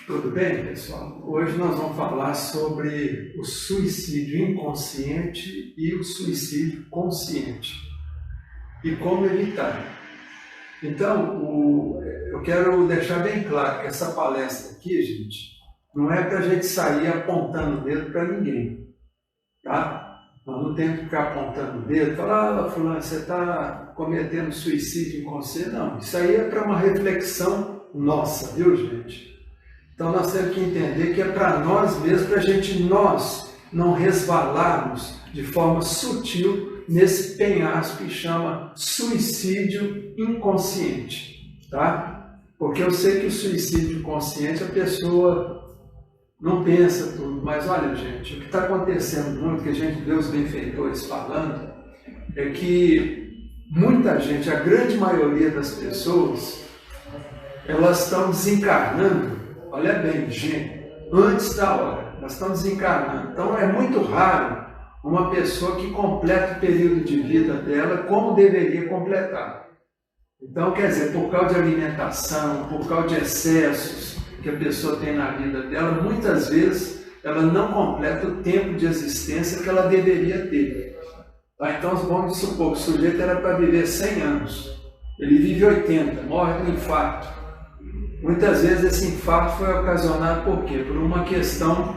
Tudo bem, pessoal? Hoje nós vamos falar sobre o suicídio inconsciente e o suicídio consciente e como evitar. Então, eu quero deixar bem claro que essa palestra aqui, gente, não é para a gente sair apontando o dedo para ninguém, tá? Nós não temos que ficar apontando o dedo e falar, fulano, você está cometendo suicídio inconsciente. Não, isso aí é para uma reflexão nossa, viu, gente? Então nós temos que entender que é para nós mesmos, para a gente não resvalarmos de forma sutil nesse penhasco que chama suicídio inconsciente, tá? Porque eu sei que o suicídio inconsciente a pessoa não pensa tudo, mas olha, gente, o que está acontecendo muito, que a gente vê os benfeitores falando, é que muita gente, a grande maioria das pessoas, elas estão desencarnando. Olha bem, gente, antes da hora, nós estamos desencarnando. Então é muito raro uma pessoa que completa o período de vida dela como deveria completar. Então, quer dizer, por causa de alimentação, por causa de excessos que a pessoa tem na vida dela, muitas vezes ela não completa o tempo de existência que ela deveria ter. Tá? Então, vamos supor que o sujeito era para viver 100 anos. Ele vive 80, morre de infarto. Muitas vezes esse infarto foi ocasionado por quê? Por uma questão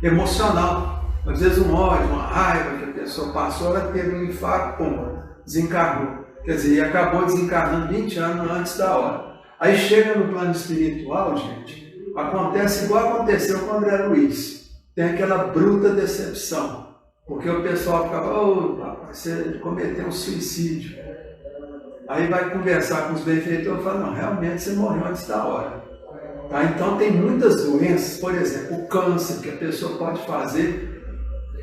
emocional. Às vezes um ódio, uma raiva que a pessoa passou, ela teve um infarto, pum, desencarnou. Quer dizer, e acabou desencarnando 20 anos antes da hora. Aí chega no plano espiritual, gente, acontece igual aconteceu com o André Luiz. Tem aquela bruta decepção. Porque o pessoal ficava, papai, você cometeu um suicídio. Aí vai conversar com os benfeitores e fala, não, realmente você morreu antes da hora. Tá? Então tem muitas doenças, por exemplo, o câncer, que a pessoa pode fazer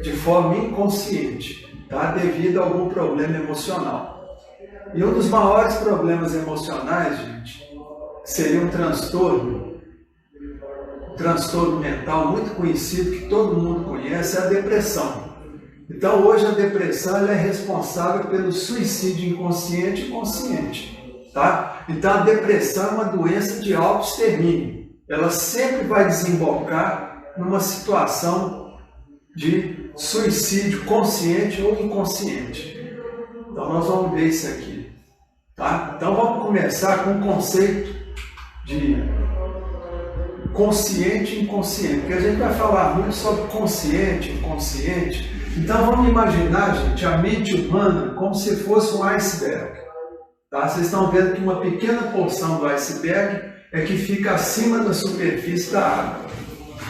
de forma inconsciente, tá? Devido a algum problema emocional. E um dos maiores problemas emocionais, gente, seria um transtorno mental muito conhecido, que todo mundo conhece, é a depressão. Então hoje a depressão ela é responsável pelo suicídio inconsciente e consciente, tá? Então a depressão é uma doença de autoextermínio. Ela sempre vai desembocar numa situação de suicídio consciente ou inconsciente. Então nós vamos ver isso aqui, tá? Então vamos começar com o conceito de consciente e inconsciente, porque a gente vai falar muito sobre consciente e inconsciente. Então vamos imaginar, gente, a mente humana como se fosse um iceberg. Tá? Vocês estão vendo que uma pequena porção do iceberg é que fica acima da superfície da água.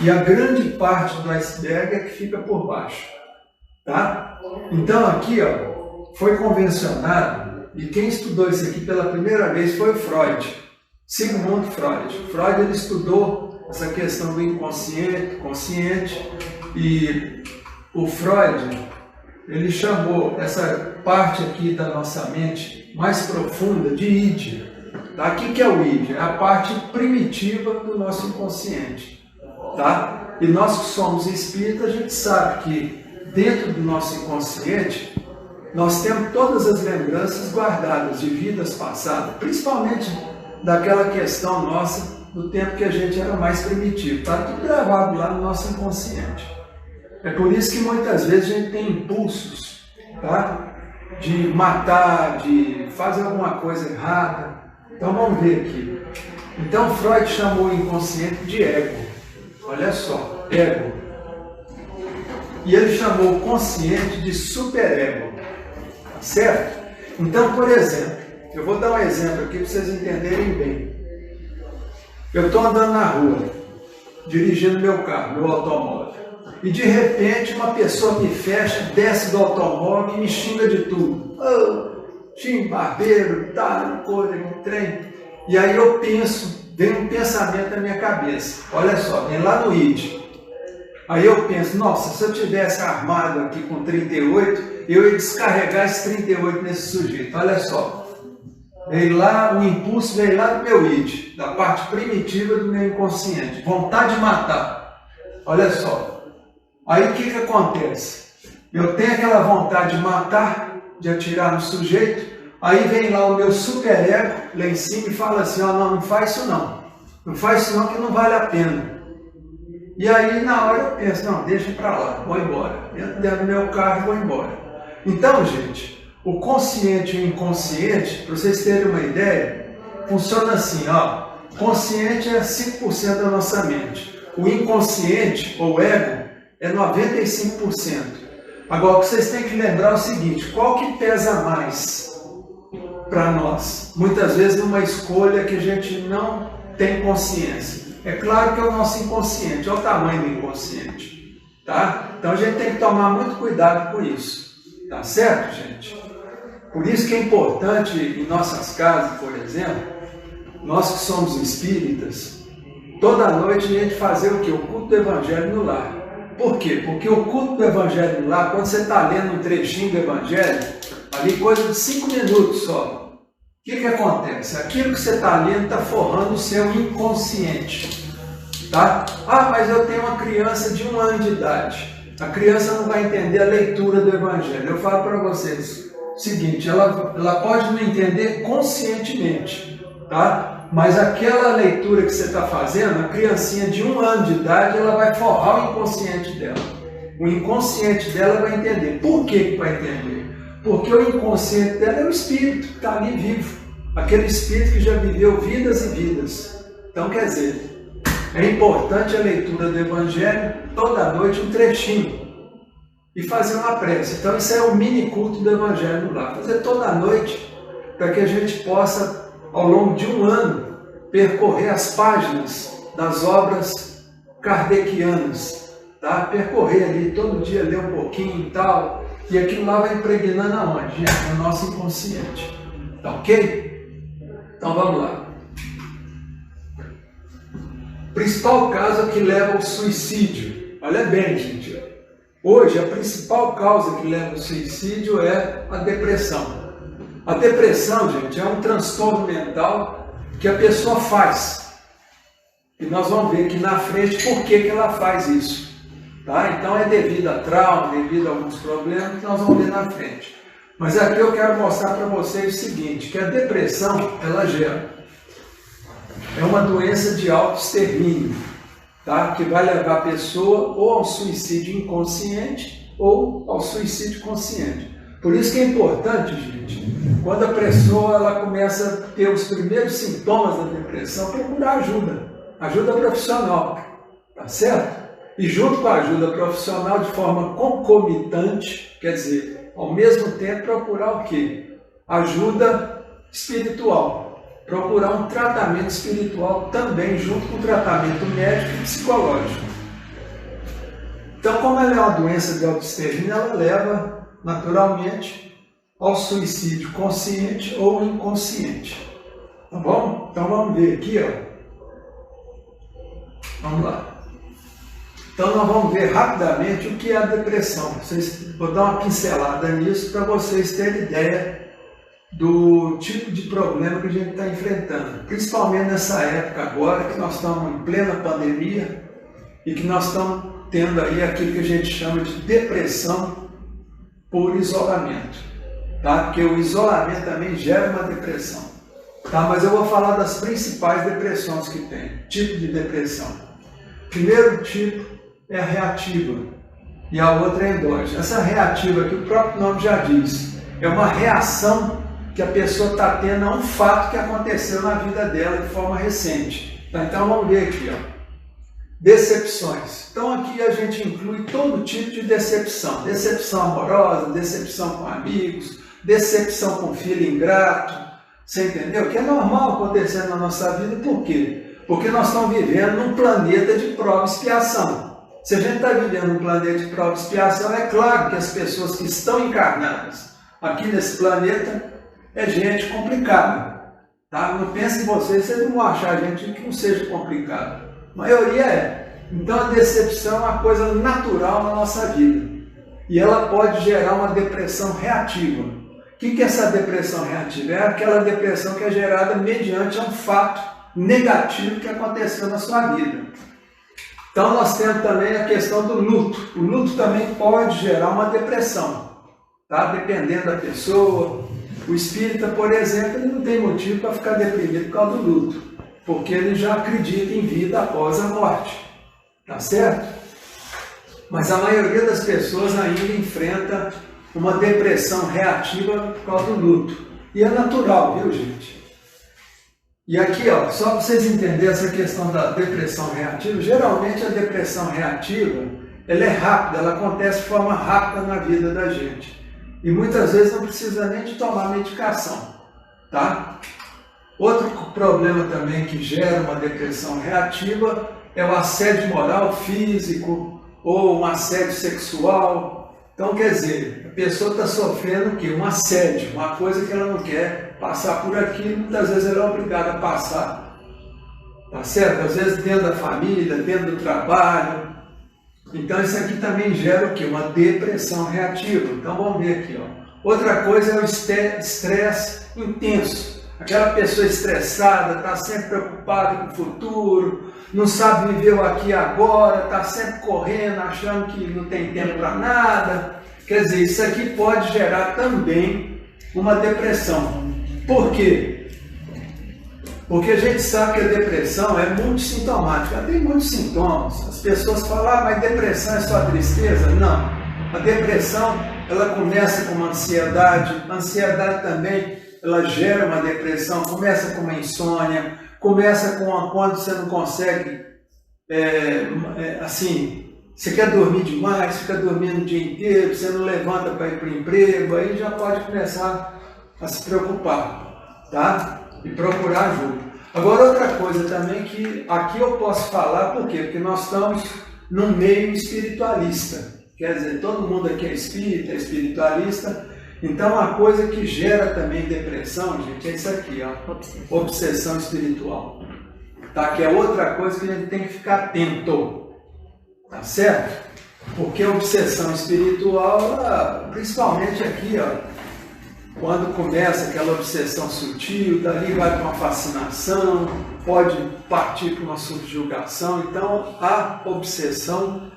E a grande parte do iceberg é que fica por baixo. Tá? Então aqui ó, foi convencionado, e quem estudou isso aqui pela primeira vez foi o Freud, Sigmund Freud. Freud ele estudou essa questão do inconsciente, consciente, e o Freud, ele chamou essa parte aqui da nossa mente mais profunda de id. Tá? O que é o id? É a parte primitiva do nosso inconsciente. Tá? E nós que somos espíritas, a gente sabe que dentro do nosso inconsciente, nós temos todas as lembranças guardadas de vidas passadas, principalmente daquela questão nossa do tempo que a gente era mais primitivo. Está tudo gravado lá no nosso inconsciente. É por isso que muitas vezes a gente tem impulsos, tá? De matar, de fazer alguma coisa errada. Então vamos ver aqui. Então Freud chamou o inconsciente de ego. Olha só, ego. E ele chamou o consciente de superego. Certo? Então, por exemplo, eu vou dar um exemplo aqui para vocês entenderem bem. Eu estou andando na rua, dirigindo meu carro, meu automóvel. E de repente uma pessoa me fecha, desce do automóvel e me xinga de tudo. Xinga, barbeiro, tá, coisa, trem. E aí eu penso, vem um pensamento na minha cabeça. Olha só, vem lá no id. Aí eu penso, nossa, se eu tivesse armado aqui com 38, eu ia descarregar esse 38 nesse sujeito. Olha só. Veio lá, o impulso veio lá do meu id, da parte primitiva do meu inconsciente. Vontade de matar. Olha só. Aí o que acontece? Eu tenho aquela vontade de matar, de atirar no sujeito, aí vem lá o meu superego lá em cima e fala assim, ó, não faz isso não. Não faz isso não, que não vale a pena. E aí na hora eu penso, não, deixa para lá, vou embora. Entro dentro do meu carro e vou embora. Então, gente, o consciente e o inconsciente, para vocês terem uma ideia, funciona assim, ó. Consciente é 5% da nossa mente. O inconsciente, ou ego, é 95%. Agora, o que vocês têm que lembrar é o seguinte, qual que pesa mais para nós? Muitas vezes numa escolha que a gente não tem consciência. É claro que é o nosso inconsciente, olha o tamanho do inconsciente. Tá? Então a gente tem que tomar muito cuidado com isso. Tá certo, gente? Por isso que é importante em nossas casas, por exemplo, nós que somos espíritas, toda noite a gente fazer o quê? O culto do Evangelho no lar. Por quê? Porque o culto do Evangelho no lar, quando você está lendo um trechinho do Evangelho, ali coisa de 5 minutos só, o que acontece? Aquilo que você está lendo está forrando o seu inconsciente. Tá? Ah, mas eu tenho uma criança de 1 ano de idade. A criança não vai entender a leitura do Evangelho. Eu falo para vocês o seguinte, ela pode não entender conscientemente, tá? Mas aquela leitura que você está fazendo, a criancinha de 1 ano de idade, ela vai forrar o inconsciente dela. O inconsciente dela vai entender. Por que vai entender? Porque o inconsciente dela é o espírito que está ali vivo. Aquele espírito que já viveu vidas e vidas. Então, quer dizer, é importante a leitura do Evangelho, toda noite um trechinho. E fazer uma prece. Então, isso é o mini culto do Evangelho lá. Fazer toda noite, para que a gente possa, ao longo de 1 ano, percorrer as páginas das obras kardecianas. Tá? Percorrer ali, todo dia ler um pouquinho e tal. E aquilo lá vai impregnando aonde? No nosso inconsciente. Tá ok? Então vamos lá. Principal causa que leva ao suicídio. Olha bem, gente. Hoje a principal causa que leva ao suicídio é a depressão. A depressão, gente, é um transtorno mental que a pessoa faz. E nós vamos ver aqui na frente por que ela faz isso. Tá? Então é devido a trauma, devido a alguns problemas que nós vamos ver na frente. Mas aqui eu quero mostrar para vocês o seguinte, que a depressão, ela é uma doença de autoextermínio, tá? Que vai levar a pessoa ou ao suicídio inconsciente ou ao suicídio consciente. Por isso que é importante, gente, quando a pessoa ela começa a ter os primeiros sintomas da depressão, procurar ajuda profissional, tá certo? E junto com a ajuda profissional, de forma concomitante, quer dizer, ao mesmo tempo procurar o quê? Ajuda espiritual. Procurar um tratamento espiritual também, junto com o tratamento médico e psicológico. Então, como ela é uma doença de autoextermínio, ela leva, naturalmente, ao suicídio consciente ou inconsciente. Tá bom? Então, vamos ver aqui, ó. Vamos lá. Então nós vamos ver rapidamente o que é a depressão. Vou dar uma pincelada nisso para vocês terem ideia do tipo de problema que a gente está enfrentando. Principalmente nessa época agora que nós estamos em plena pandemia e que nós estamos tendo aí aquilo que a gente chama de depressão por isolamento. Tá? Porque o isolamento também gera uma depressão. Tá? Mas eu vou falar das principais depressões que tem. Tipo de depressão. Primeiro tipo é a reativa e a outra é endógena. Essa reativa, que o próprio nome já diz, é uma reação que a pessoa está tendo a um fato que aconteceu na vida dela de forma recente. Tá? Então vamos ver aqui, ó. Decepções. Então aqui a gente inclui todo tipo de decepção. Decepção amorosa, decepção com amigos, decepção com filho ingrato. Você entendeu? Que é normal acontecer na nossa vida. Por quê? Porque nós estamos vivendo num planeta de prova e expiação. Se a gente está vivendo um planeta de prova e expiação, é claro que as pessoas que estão encarnadas aqui nesse planeta é gente complicada. Tá? Não pense em vocês não vão achar gente que não seja complicada. A maioria é. Então a decepção é uma coisa natural na nossa vida. E ela pode gerar uma depressão reativa. O que é essa depressão reativa? É aquela depressão que é gerada mediante um fato negativo que aconteceu na sua vida. Então nós temos também a questão do luto. O luto também pode gerar uma depressão, tá? Dependendo da pessoa. O espírita, por exemplo, ele não tem motivo para ficar deprimido por causa do luto. porque ele já acredita em vida após a morte, tá certo? Mas a maioria das pessoas ainda enfrenta uma depressão reativa por causa do luto. E é natural, viu, gente? E aqui, ó, só para vocês entenderem essa questão da depressão reativa, geralmente a depressão reativa, ela é rápida, ela acontece de forma rápida na vida da gente. E muitas vezes não precisa nem de tomar medicação, tá? Outro problema também que gera uma depressão reativa é o assédio moral, físico, ou um assédio sexual. Então, quer dizer, a pessoa está sofrendo o quê? Um assédio, uma coisa que ela não quer passar por aquilo, muitas vezes ela é obrigada a passar. Tá certo? Às vezes dentro da família, dentro do trabalho. Então, isso aqui também gera o quê? Uma depressão reativa. Então, vamos ver aqui, ó. Outra coisa é o estresse intenso. Aquela pessoa estressada, está sempre preocupada com o futuro, não sabe viver o aqui e agora, está sempre correndo, achando que não tem tempo para nada. Quer dizer, isso aqui pode gerar também uma depressão. Por quê? Porque a gente sabe que a depressão é multissintomática, ela tem muitos sintomas. As pessoas falam, mas depressão é só tristeza? Não. A depressão, ela começa com uma ansiedade, a ansiedade também, ela gera uma depressão, começa com uma insônia, começa com quando você não consegue, assim, você quer dormir demais, fica dormindo o dia inteiro, você não levanta para ir para o emprego, aí já pode começar a se preocupar, tá? E procurar ajuda. Agora outra coisa também que aqui eu posso falar, por quê? Porque nós estamos num meio espiritualista, quer dizer, todo mundo aqui é espírita, é espiritualista. Então, uma coisa que gera também depressão, gente, é isso aqui, ó, obsessão espiritual. Tá? Que é outra coisa que a gente tem que ficar atento, tá certo? Porque a obsessão espiritual, principalmente aqui, ó, quando começa aquela obsessão sutil, dali vai para uma fascinação, pode partir para uma subjugação. Então, a obsessão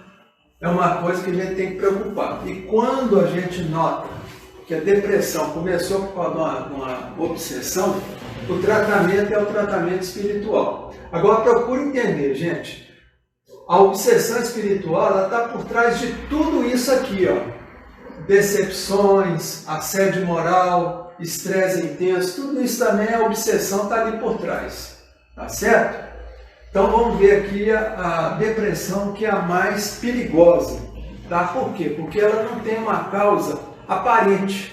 é uma coisa que a gente tem que preocupar. E quando a gente nota que a depressão começou por causa de uma obsessão, o tratamento é o tratamento espiritual. Agora procure entender, gente, a obsessão espiritual ela está por trás de tudo isso aqui, ó. Decepções, assédio moral, estresse intenso, tudo isso também, a obsessão está ali por trás, tá certo? Então vamos ver aqui a depressão que é a mais perigosa, tá? Por quê? Porque ela não tem uma causa aparente,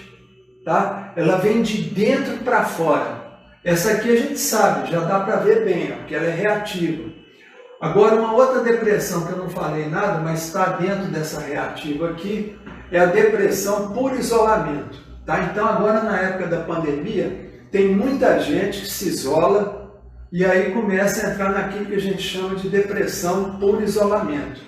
tá? Ela vem de dentro para fora. Essa aqui a gente sabe, já dá para ver bem, ó, porque ela é reativa. Agora uma outra depressão que eu não falei nada, mas está dentro dessa reativa aqui, é a depressão por isolamento, tá? Então agora na época da pandemia, tem muita gente que se isola e aí começa a entrar naquilo que a gente chama de depressão por isolamento,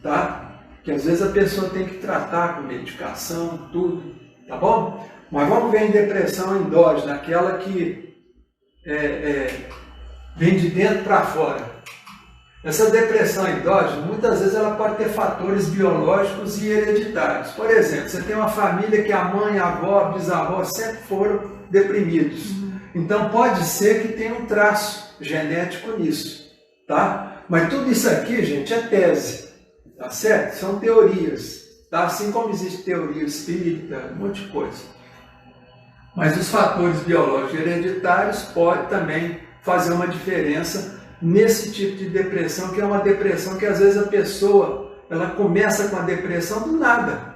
tá? Que às vezes a pessoa tem que tratar com medicação, tudo, tá bom? Mas vamos ver em depressão endógena, aquela que vem de dentro para fora. Essa depressão endógena, muitas vezes ela pode ter fatores biológicos e hereditários. Por exemplo, você tem uma família que a mãe, a avó, a bisavó sempre foram deprimidos. Então pode ser que tenha um traço genético nisso, tá? Mas tudo isso aqui, gente, é tese. Tá certo? São teorias, tá? Assim como existe teoria espírita, um monte de coisa. Mas os fatores biológicos hereditários podem também fazer uma diferença nesse tipo de depressão, que é uma depressão que às vezes a pessoa, ela começa com a depressão do nada,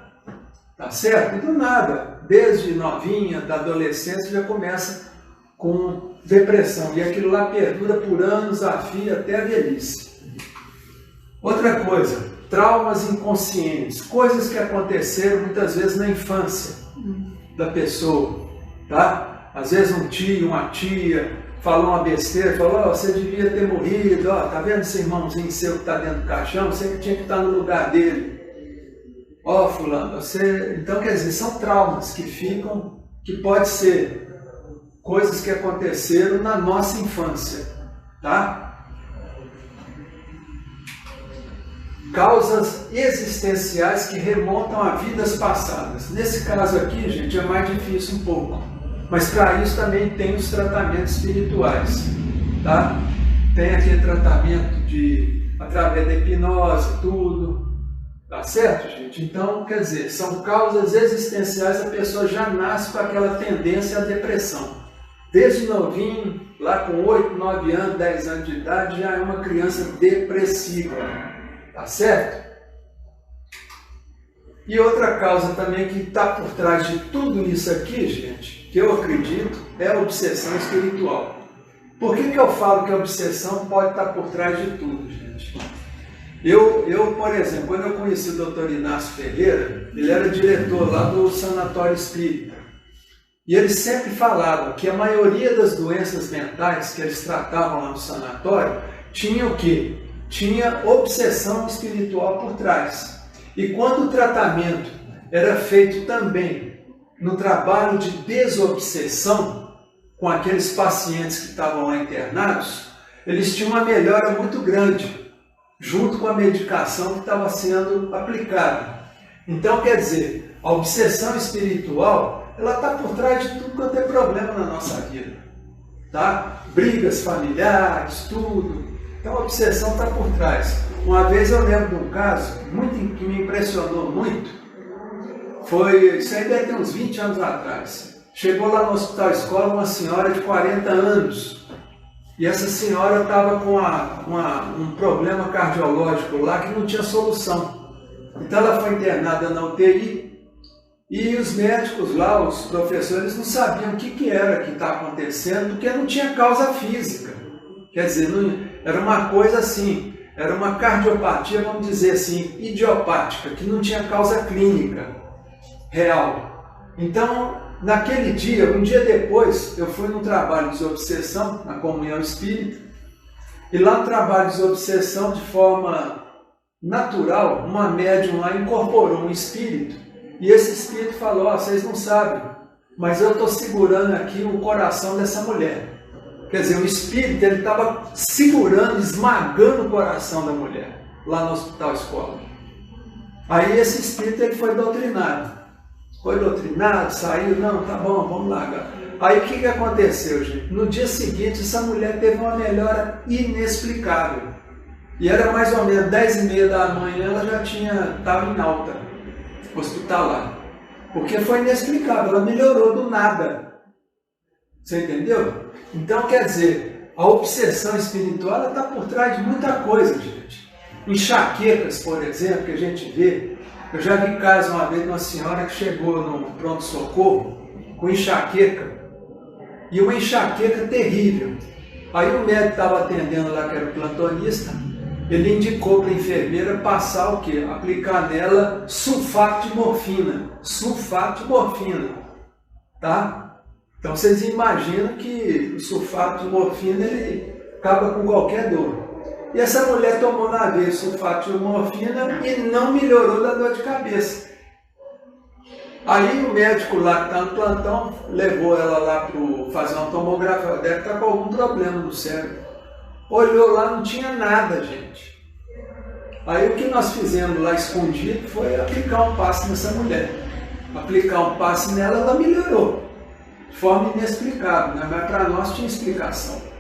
tá certo? Do nada, desde novinha, da adolescência, já começa com depressão, e aquilo lá perdura por anos a fio até a velhice. Outra coisa, traumas inconscientes, coisas que aconteceram muitas vezes na infância da pessoa, tá? Às vezes um tio, uma tia falou uma besteira, falou, oh, você devia ter morrido, ó, tá vendo esse irmãozinho seu que está dentro do caixão? Você tinha que estar no lugar dele. Ó, fulano, você... Então, quer dizer, são traumas que ficam, que pode ser coisas que aconteceram na nossa infância, tá? Causas existenciais que remontam a vidas passadas. Nesse caso aqui, gente, é mais difícil um pouco. Mas para isso também tem os tratamentos espirituais, tá? tem aquele tratamento através da hipnose, tudo. Tá certo, gente? Então, quer dizer, são causas existenciais, a pessoa já nasce com aquela tendência à depressão. Desde novinho, lá com 8, 9 anos, 10 anos de idade, já é uma criança depressiva. Tá certo? E outra causa também que está por trás de tudo isso aqui, gente, que eu acredito, é a obsessão espiritual. Por que eu falo que a obsessão pode estar por trás de tudo, gente? Eu, por exemplo, quando eu conheci o Dr. Inácio Ferreira, ele era diretor lá do Sanatório Espírita. E ele sempre falava que a maioria das doenças mentais que eles tratavam lá no sanatório tinha o quê? Tinha obsessão espiritual por trás. E quando o tratamento era feito também no trabalho de desobsessão com aqueles pacientes que estavam lá internados, eles tinham uma melhora muito grande, junto com a medicação que estava sendo aplicada. Então, quer dizer, a obsessão espiritual, ela está por trás de tudo quanto é problema na nossa vida. Tá? Brigas familiares, tudo. Então, a obsessão está por trás. Uma vez eu lembro de um caso que me impressionou muito. Isso aí deve ter uns 20 anos atrás. Chegou lá no Hospital Escola uma senhora de 40 anos. E essa senhora estava com um problema cardiológico lá que não tinha solução. Então ela foi internada na UTI e os médicos lá, os professores, não sabiam o que era que estava acontecendo, porque não tinha causa física. Quer dizer, era uma coisa assim, era uma cardiopatia, vamos dizer assim, idiopática, que não tinha causa clínica real. Então, naquele dia, um dia depois, eu fui num trabalho de desobsessão, na Comunhão Espírita, e lá no trabalho de desobsessão, de forma natural, uma médium lá incorporou um espírito, e esse espírito falou, vocês não sabem, mas eu estou segurando aqui o coração dessa mulher. Quer dizer, o espírito estava segurando, esmagando o coração da mulher, lá no Hospital Escola. Aí esse espírito ele foi doutrinado. Saiu, não, tá bom, vamos largar. Aí o que aconteceu, gente? No dia seguinte, essa mulher teve uma melhora inexplicável. E era mais ou menos 10h30 da manhã, ela já estava em alta, hospitalar. Porque foi inexplicável, ela melhorou do nada. Você entendeu? Então, quer dizer, a obsessão espiritual está por trás de muita coisa, gente. Enxaquecas, por exemplo, que a gente vê. Eu já vi caso uma vez de uma senhora que chegou no pronto-socorro com enxaqueca, e uma enxaqueca terrível. Aí o médico estava atendendo lá, que era o plantonista, ele indicou para a enfermeira passar o quê? Aplicar nela sulfato de morfina. Sulfato de morfina. Tá? Então vocês imaginam que o sulfato de morfina ele acaba com qualquer dor. E essa mulher tomou na vez sulfato de morfina e não melhorou da dor de cabeça. Aí o médico lá que está no plantão levou ela lá para fazer uma tomografia. Ela deve estar com algum problema no cérebro. Olhou lá, não tinha nada, gente. Aí o que nós fizemos lá escondido foi aplicar um passe nessa mulher. Aplicar um passe nela, ela melhorou. De forma inexplicável, né? Mas para nós tinha explicação.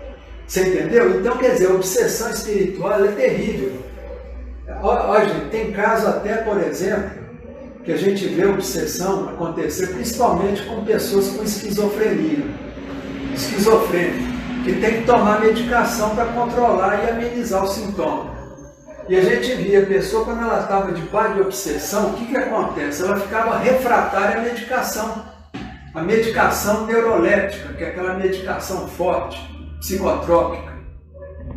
Você entendeu? Então, quer dizer, a obsessão espiritual é terrível. Olha, gente, tem caso até, por exemplo, que a gente vê obsessão acontecer principalmente com pessoas com esquizofrenia. Esquizofrênico, que tem que tomar medicação para controlar e amenizar o sintoma. E a gente via a pessoa, quando ela estava debaixo de obsessão, o que acontece? Ela ficava refratária à medicação. A medicação neuroléptica, que é aquela medicação forte, psicotrópica.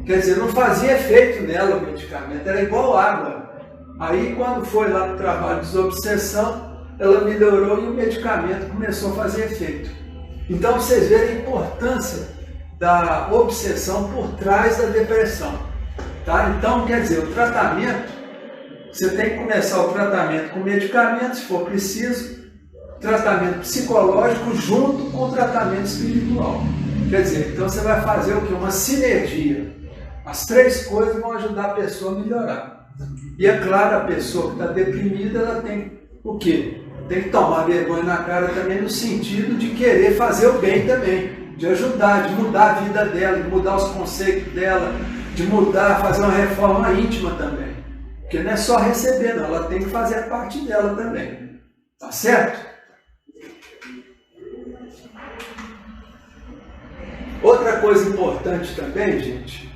Quer dizer, não fazia efeito nela o medicamento, era igual água. Aí quando foi lá no trabalho de desobsessão, ela melhorou e o medicamento começou a fazer efeito. Então vocês verem a importância da obsessão por trás da depressão. Tá? Então, quer dizer, o tratamento, você tem que começar o tratamento com medicamento, se for preciso, tratamento psicológico junto com o tratamento espiritual. Quer dizer, então você vai fazer o quê? Uma sinergia. As três coisas vão ajudar a pessoa a melhorar. E é claro, a pessoa que está deprimida, ela tem o quê? Tem que tomar vergonha na cara também, no sentido de querer fazer o bem também. de ajudar, de mudar a vida dela, de mudar os conceitos dela, de mudar, fazer uma reforma íntima também. Porque não é só receber, não, ela tem que fazer a parte dela também. Tá certo? Outra coisa importante também, gente,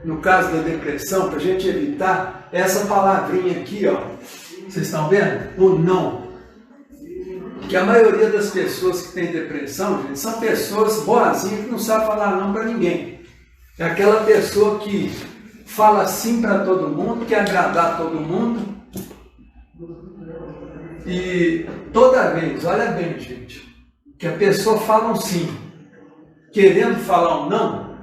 no caso da depressão, para a gente evitar, é essa palavrinha aqui, ó. Vocês estão vendo? O não. Que a maioria das pessoas que tem depressão, gente, são pessoas boazinhas que não sabem falar não para ninguém. É aquela pessoa que fala sim para todo mundo, quer agradar todo mundo. E toda vez, olha bem, gente, que a pessoa fala um sim, querendo falar um não,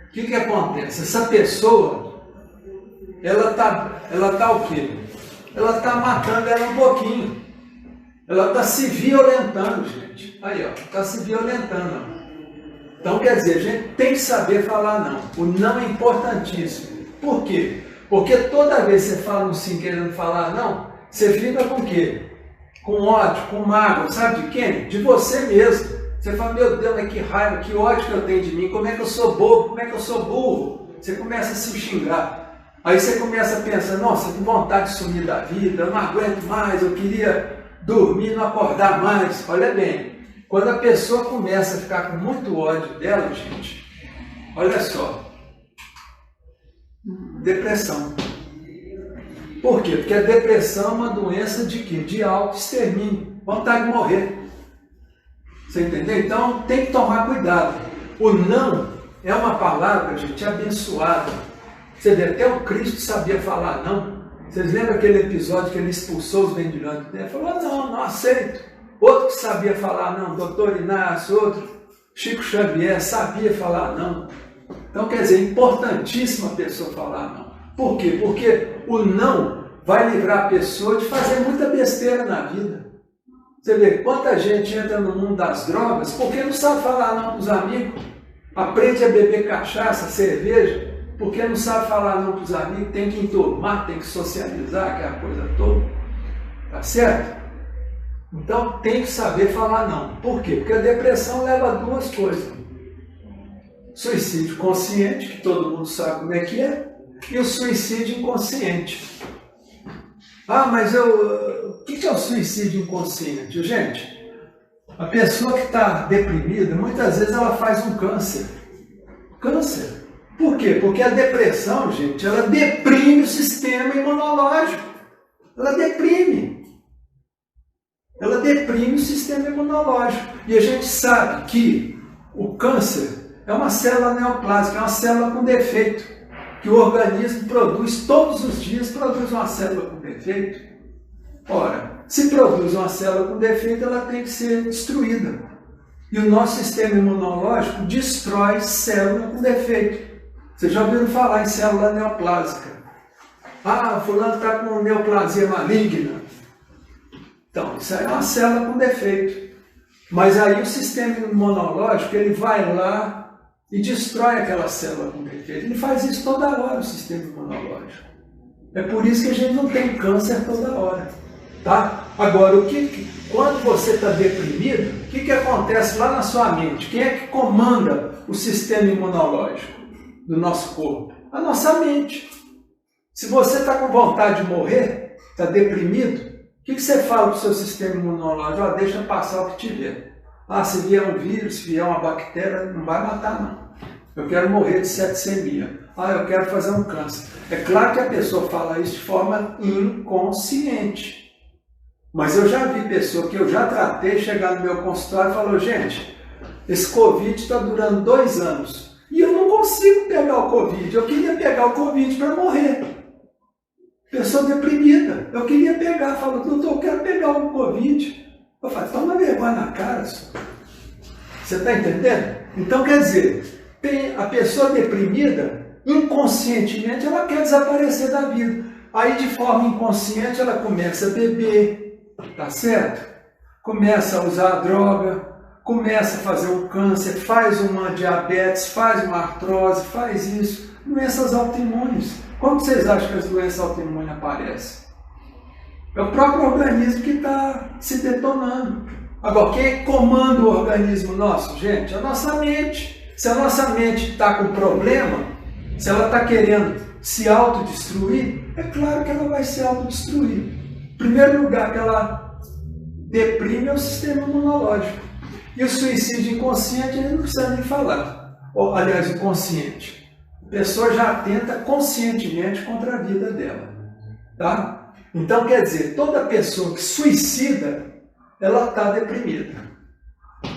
o que acontece? Essa pessoa, ela tá o quê? Ela tá matando ela um pouquinho. Ela está se violentando, gente. Aí, ó, está se violentando. Então, quer dizer, a gente tem que saber falar não. O não é importantíssimo. Por quê? Porque toda vez que você fala um sim querendo falar não, você fica com o quê? Com ódio, com mágoa, sabe de quem? De você mesmo. Você fala, meu Deus, mas que raiva, que ódio que eu tenho de mim, como é que eu sou bobo, como é que eu sou burro? Você começa a se xingar. Aí você começa a pensar, nossa, que vontade de sumir da vida, eu não aguento mais, eu queria dormir, não acordar mais. Olha bem, quando a pessoa começa a ficar com muito ódio dela, gente, olha só, depressão. Por quê? Porque a depressão é uma doença de quê? De autoextermínio, vontade de morrer. Você entendeu? Então tem que tomar cuidado. O não é uma palavra, gente, abençoada. Você vê, até o Cristo sabia falar não. Vocês lembram aquele episódio que ele expulsou os mendigos? Ele falou, não aceito. Outro que sabia falar não, doutor Inácio, outro, Chico Xavier, sabia falar não. Então, quer dizer, é importantíssimo a pessoa falar não. Por quê? Porque o não vai livrar a pessoa de fazer muita besteira na vida. Você vê quanta gente entra no mundo das drogas porque não sabe falar não para os amigos, aprende a beber cachaça, cerveja, porque não sabe falar não para os amigos, tem que enturmar, tem que socializar, aquela coisa toda. Tá certo? Então tem que saber falar não. Por quê? Porque a depressão leva a duas coisas. Suicídio consciente, que todo mundo sabe como é que é, e o suicídio inconsciente. Ah, mas o que é o suicídio inconsciente? Gente, a pessoa que está deprimida, muitas vezes ela faz um câncer. Câncer. Por quê? Porque a depressão, gente, ela deprime o sistema imunológico. Ela deprime. Ela deprime o sistema imunológico. E a gente sabe que o câncer é uma célula neoplásica, é uma célula com defeito, que o organismo produz todos os dias, produz uma célula com defeito. Ora, se produz uma célula com defeito, ela tem que ser destruída. E o nosso sistema imunológico destrói célula com defeito. Vocês já ouviram falar em célula neoplásica? Ah, fulano está com neoplasia maligna. Então, isso aí é uma célula com defeito. Mas aí o sistema imunológico, ele vai lá e destrói aquela célula com defeito. Ele faz isso toda hora, o sistema imunológico. É por isso que a gente não tem câncer toda hora. Tá? Agora, quando você está deprimido, o que acontece lá na sua mente? Quem é que comanda o sistema imunológico do nosso corpo? A nossa mente. Se você está com vontade de morrer, está deprimido, o que você fala para o seu sistema imunológico? Ah, deixa passar o que tiver. Ah, se vier um vírus, se vier uma bactéria, não vai matar não. Eu quero morrer de septicemia. Ah, eu quero fazer um câncer. É claro que a pessoa fala isso de forma inconsciente. Mas eu já vi pessoa que eu já tratei, chegar no meu consultório e falou, gente, esse Covid está durando 2 anos. E eu não consigo pegar o Covid. Eu queria pegar o Covid para morrer. Pessoa deprimida. Eu queria pegar. Falou, doutor, eu quero pegar o Covid. Eu falei, toma vergonha na cara, senhor. Você está entendendo? Então, quer dizer, a pessoa deprimida, inconscientemente, ela quer desaparecer da vida. Aí, de forma inconsciente, ela começa a beber, tá certo? Começa a usar a droga, começa a fazer um câncer, faz uma diabetes, faz uma artrose, faz isso. Doenças autoimunes. Como vocês acham que as doenças autoimunes aparecem? É o próprio organismo que está se detonando. Agora, quem comanda o organismo nosso, gente? A nossa mente. Se a nossa mente está com problema, se ela está querendo se autodestruir, é claro que ela vai se autodestruir. Em primeiro lugar, que ela deprime é o sistema imunológico. E o suicídio inconsciente, ele não precisa nem falar. Ou, aliás, inconsciente. A pessoa já atenta conscientemente contra a vida dela. Tá? Então, quer dizer, toda pessoa que suicida, ela está deprimida.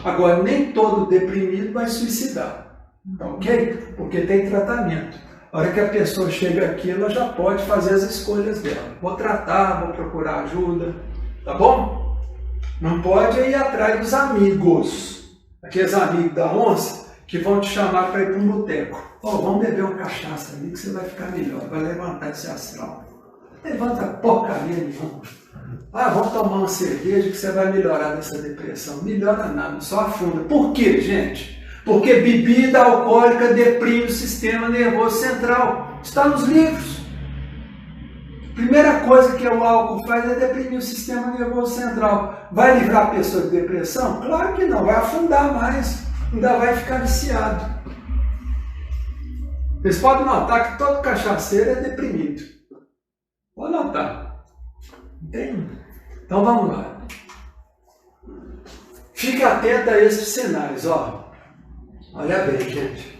Agora, nem todo deprimido vai suicidar. Ok? Porque tem tratamento. A hora que a pessoa chega aqui, ela já pode fazer as escolhas dela. Vou tratar, vou procurar ajuda. Tá bom? Não pode ir atrás dos amigos. Aqueles amigos da onça que vão te chamar para ir para um boteco. Vamos beber uma cachaça ali que você vai ficar melhor. Vai levantar esse astral. Levanta porcaria nenhuma. Vamos tomar uma cerveja que você vai melhorar dessa depressão. Melhora nada, só afunda. Por quê, gente? Porque bebida alcoólica deprime o sistema nervoso central. Está nos livros. Primeira coisa que o álcool faz é deprimir o sistema nervoso central. Vai livrar a pessoa de depressão? Claro que não, vai afundar mais. Ainda vai ficar viciado. Vocês podem notar que todo cachaceiro é deprimido. Pode notar. Entende? Então vamos lá. Fique atento a esses sinais, Olha bem, gente.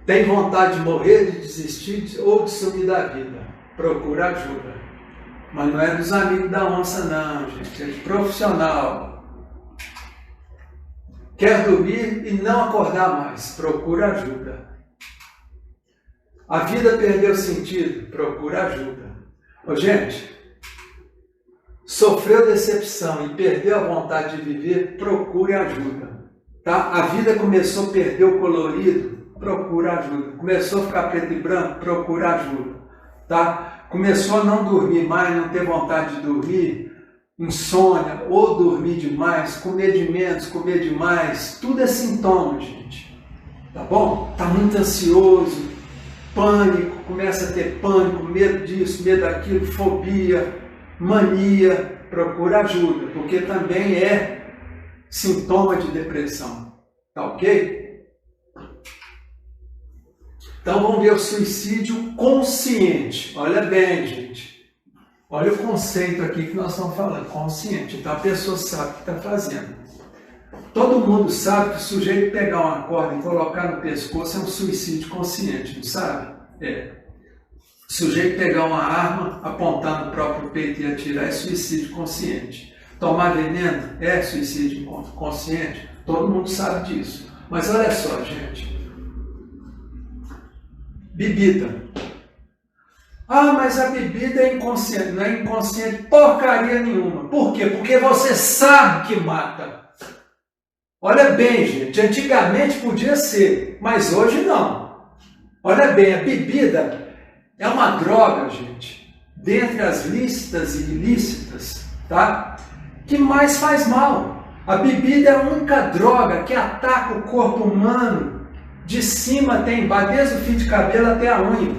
Tem vontade de morrer, de desistir ou de sumir da vida? Procura ajuda. Mas não é dos amigos da onça, não, gente. É de profissional. Quer dormir e não acordar mais? Procura ajuda. A vida perdeu sentido? Procura ajuda. Gente, sofreu decepção e perdeu a vontade de viver? Procure ajuda. Tá? A vida começou a perder o colorido? Procura ajuda. Começou a ficar preto e branco? Procura ajuda. Tá? Começou a não dormir mais, não ter vontade de dormir, insônia, ou dormir demais, comer de menos, comer demais, tudo é sintoma, gente. Tá bom? Tá muito ansioso, pânico, começa a ter pânico, medo disso, medo daquilo, fobia, mania, procura ajuda, porque também é sintoma de depressão. Tá ok? Então vamos ver o suicídio consciente. Olha bem, gente. Olha o conceito aqui que nós estamos falando, consciente. Então a pessoa sabe o que está fazendo. Todo mundo sabe que o sujeito pegar uma corda e colocar no pescoço é um suicídio consciente, não sabe? O sujeito pegar uma arma, apontar no próprio peito e atirar é suicídio consciente. Tomar veneno é suicídio consciente. Todo mundo sabe disso. Mas olha só, gente. Bebida. Mas a bebida é inconsciente. Não é inconsciente porcaria nenhuma. Por quê? Porque você sabe que mata. Olha bem, gente. Antigamente podia ser, mas hoje não. Olha bem, a bebida é uma droga, gente, dentre as lícitas e ilícitas, tá? Que mais faz mal. A bebida é a única droga que ataca o corpo humano de cima até embaixo, desde o fio de cabelo até a unha.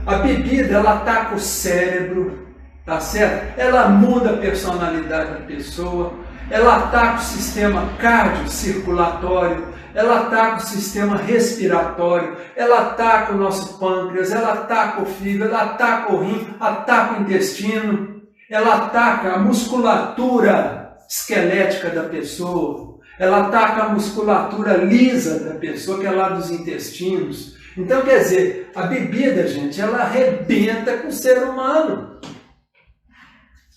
A bebida, ela ataca o cérebro, tá certo? Ela muda a personalidade da pessoa, ela ataca o sistema cardiocirculatório, ela ataca o sistema respiratório, ela ataca o nosso pâncreas, ela ataca o fígado, ela ataca o rim, ataca o intestino, ela ataca a musculatura esquelética da pessoa, ela ataca a musculatura lisa da pessoa, que é lá dos intestinos. Então, quer dizer, a bebida, gente, ela arrebenta com o ser humano.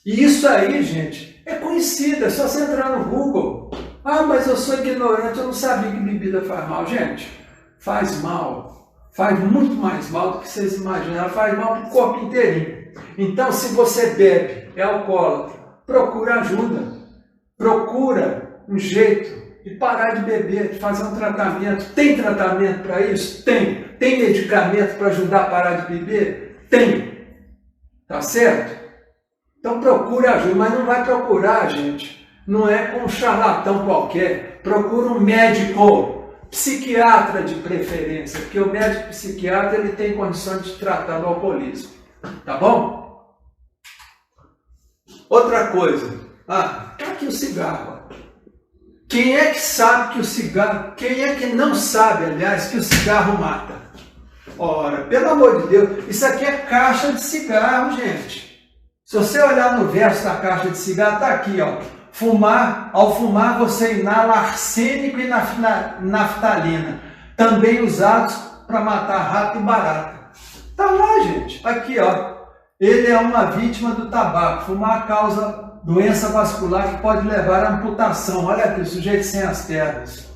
E isso aí, gente, é conhecido, é só você entrar no Google. Mas eu sou ignorante, eu não sabia que bebida faz mal. Gente, faz mal. Faz muito mais mal do que vocês imaginam. Ela faz mal para o corpo inteirinho. Então, se você bebe, é alcoólatra, procura ajuda. Procura um jeito de parar de beber, de fazer um tratamento. Tem tratamento para isso? Tem. Tem medicamento para ajudar a parar de beber? Tem. Tá certo? Então procura ajuda, mas não vai procurar, gente. Não é com um charlatão qualquer. Procura um médico, psiquiatra de preferência, porque o médico psiquiatra ele tem condições de tratar do alcoolismo. Tá bom? Outra coisa. Tá aqui o cigarro. Quem é que sabe que o cigarro, quem é que não sabe, aliás, que o cigarro mata? Ora, pelo amor de Deus, isso aqui é caixa de cigarro, gente. Se você olhar no verso da caixa de cigarro, está aqui, ó. Ao fumar você inala arsênico e naftalina, também usados para matar rato e barata. Está lá, gente. Aqui, ó. Ele é uma vítima do tabaco. Fumar causa doença vascular que pode levar à amputação. Olha aqui, o sujeito sem as pernas.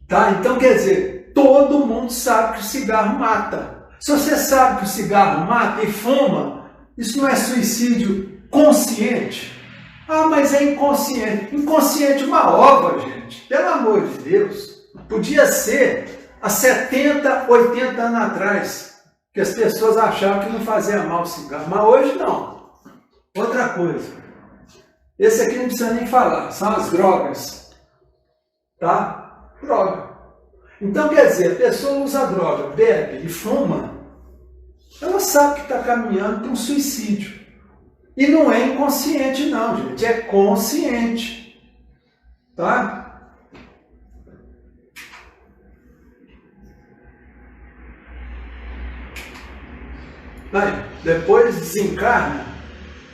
Tá? Então, quer dizer, todo mundo sabe que o cigarro mata. Se você sabe que o cigarro mata e fuma, isso não é suicídio consciente? Ah, mas é inconsciente. Inconsciente uma ova, gente. Pelo amor de Deus. Podia ser há 70, 80 anos atrás, que as pessoas achavam que não fazia mal o cigarro. Mas hoje não. Outra coisa. Esse aqui não precisa nem falar. São as drogas. Tá? Droga. Então, quer dizer, a pessoa usa droga, bebe e fuma, ela sabe que está caminhando para um suicídio. E não é inconsciente não, gente, é consciente. Tá? Aí, depois desencarna,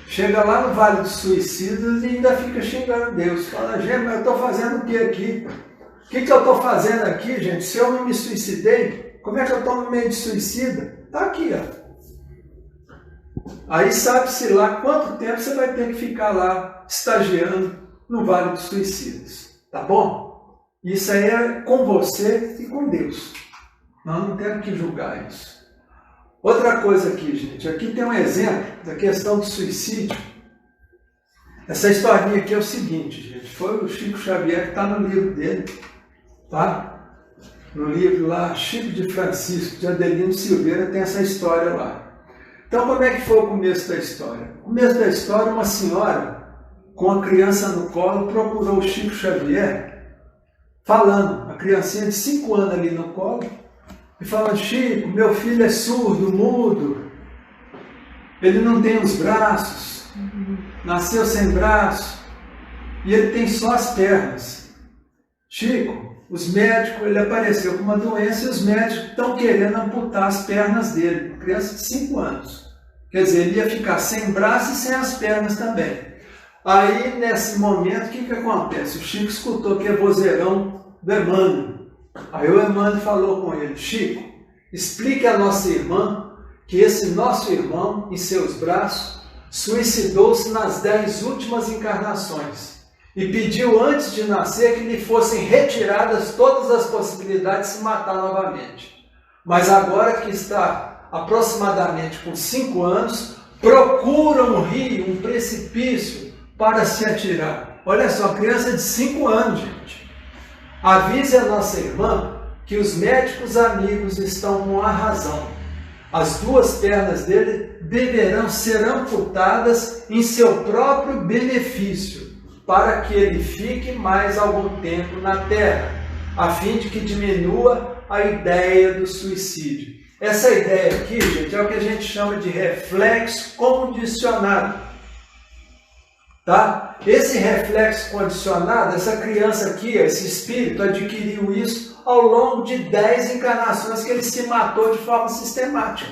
chega lá no Vale dos Suicidas e ainda fica xingando Deus. Fala, gente, mas eu estou fazendo o que aqui? O que eu estou fazendo aqui, gente? Se eu não me suicidei, como é que eu estou no meio de suicida? Está aqui, ó. Aí sabe-se lá quanto tempo você vai ter que ficar lá estagiando no Vale dos Suicidas. Tá bom? Isso aí é com você e com Deus. Nós não temos que julgar isso. Outra coisa aqui, gente. Aqui tem um exemplo da questão do suicídio. Essa historinha aqui é o seguinte, gente. Foi o Chico Xavier que está no livro dele. Tá? No livro lá, Chico de Francisco, de Adelino Silveira, tem essa história lá. Então, como é que foi o começo da história? O começo da história, uma senhora com a criança no colo procurou o Chico Xavier, falando, a criancinha de 5 anos ali no colo, e falando, Chico, meu filho é surdo, mudo, ele não tem os braços, nasceu sem braço, e ele tem só as pernas. Chico, os médicos, ele apareceu com uma doença e os médicos estão querendo amputar as pernas dele, uma criança de 5 anos. Quer dizer, ele ia ficar sem braço e sem as pernas também. Aí, nesse momento, o que acontece? O Chico escutou que é vozeirão do Emmanuel. Aí o Emmanuel falou com ele, Chico, explique à nossa irmã que esse nosso irmão, em seus braços, suicidou-se nas 10 últimas encarnações e pediu antes de nascer que lhe fossem retiradas todas as possibilidades de se matar novamente. Mas agora que está aproximadamente com 5 anos, procura um rio, um precipício para se atirar. Olha só, criança de 5 anos, gente. Avise a nossa irmã que os médicos amigos estão com a razão. As 2 pernas dele deverão ser amputadas em seu próprio benefício, para que ele fique mais algum tempo na Terra, a fim de que diminua a ideia do suicídio. Essa ideia aqui, gente, é o que a gente chama de reflexo condicionado. Tá? Esse reflexo condicionado, essa criança aqui, esse espírito, adquiriu isso ao longo de 10 encarnações que ele se matou de forma sistemática.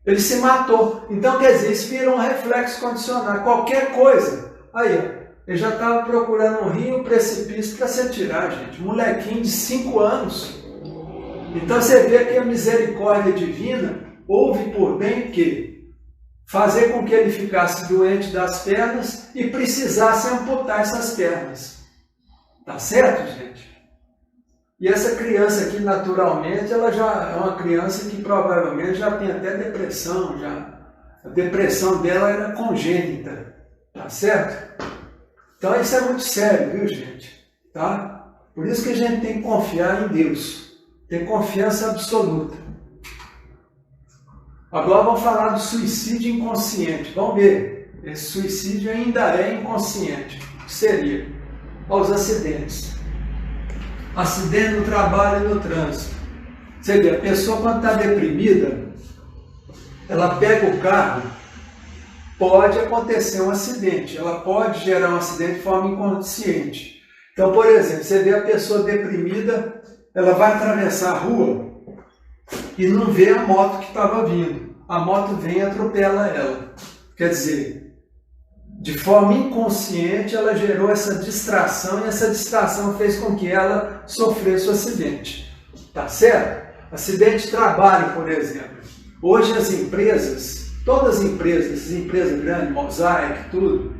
Ele se matou. Então, quer dizer, isso vira um reflexo condicionado. Qualquer coisa. Aí, ó, ele já estava procurando um rio, um precipício para se atirar, gente. Molequinho de 5 anos. Então, você vê que a misericórdia divina houve por bem que fazer com que ele ficasse doente das pernas e precisasse amputar essas pernas. Tá certo, gente? E essa criança aqui, naturalmente, ela já é uma criança que provavelmente já tem até depressão, a depressão dela era congênita, tá certo? Então isso é muito sério, viu, gente? Tá? Por isso que a gente tem que confiar em Deus, ter confiança absoluta. Agora vamos falar do suicídio inconsciente. Vamos ver, esse suicídio ainda é inconsciente. O que seria? Os acidentes. Acidente no trabalho e no trânsito. Você vê, a pessoa quando está deprimida, ela pega o carro, pode acontecer um acidente, ela pode gerar um acidente de forma inconsciente. Então, por exemplo, você vê a pessoa deprimida, ela vai atravessar a rua e não vê a moto que estava vindo. A moto vem e atropela ela. Quer dizer, de forma inconsciente, ela gerou essa distração e essa distração fez com que ela sofresse o acidente. Tá certo? Acidente de trabalho, por exemplo. Hoje as empresas, todas as empresas grandes, Mosaic, tudo,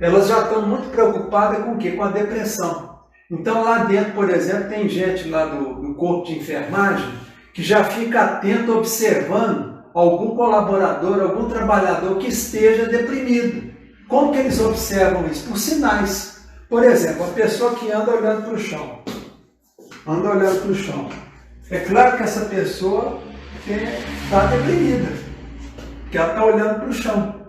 elas já estão muito preocupadas com o quê? Com a depressão. Então lá dentro, por exemplo, tem gente lá do corpo de enfermagem que já fica atento observando algum colaborador, algum trabalhador que esteja deprimido. Como que eles observam isso? Por sinais. Por exemplo, a pessoa que anda olhando para o chão. Anda olhando para o chão. É claro que essa pessoa está deprimida, porque ela está olhando para o chão.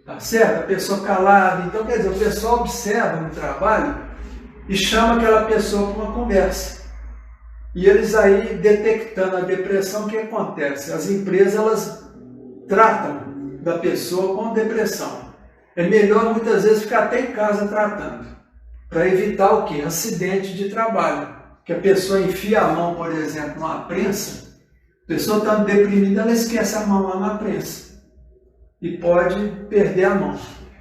Tá certo? A pessoa calada. Então, quer dizer, o pessoal observa no trabalho e chama aquela pessoa para uma conversa. E eles aí, detectando a depressão, o que acontece? As empresas, elas tratam da pessoa com depressão. É melhor, muitas vezes, ficar até em casa tratando, para evitar o quê? Acidente de trabalho. Que a pessoa enfia a mão, por exemplo, numa prensa, a pessoa está deprimida, ela esquece a mão lá na prensa e pode perder a mão.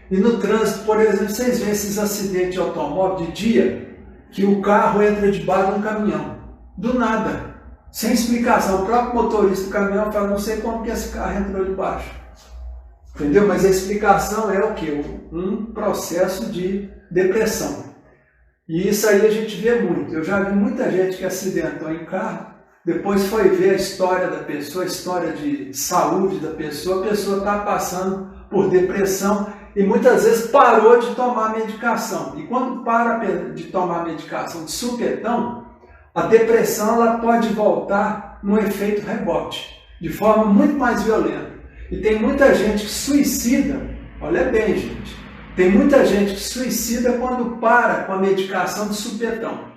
E no trânsito, por exemplo, vocês veem esses acidentes de automóvel de dia, que o carro entra debaixo de um caminhão. Do nada, sem explicação. O próprio motorista do caminhão fala, não sei como que esse carro entrou debaixo. Entendeu? Mas a explicação é o quê? Um processo de depressão. E isso aí a gente vê muito. Eu já vi muita gente que acidentou em carro, depois foi ver a história da pessoa, a história de saúde da pessoa, a pessoa está passando por depressão e muitas vezes parou de tomar medicação. E quando para de tomar medicação de supetão, a depressão ela pode voltar num efeito rebote, de forma muito mais violenta. E tem muita gente que suicida, olha bem, gente, tem muita gente que suicida quando para com a medicação de supetão.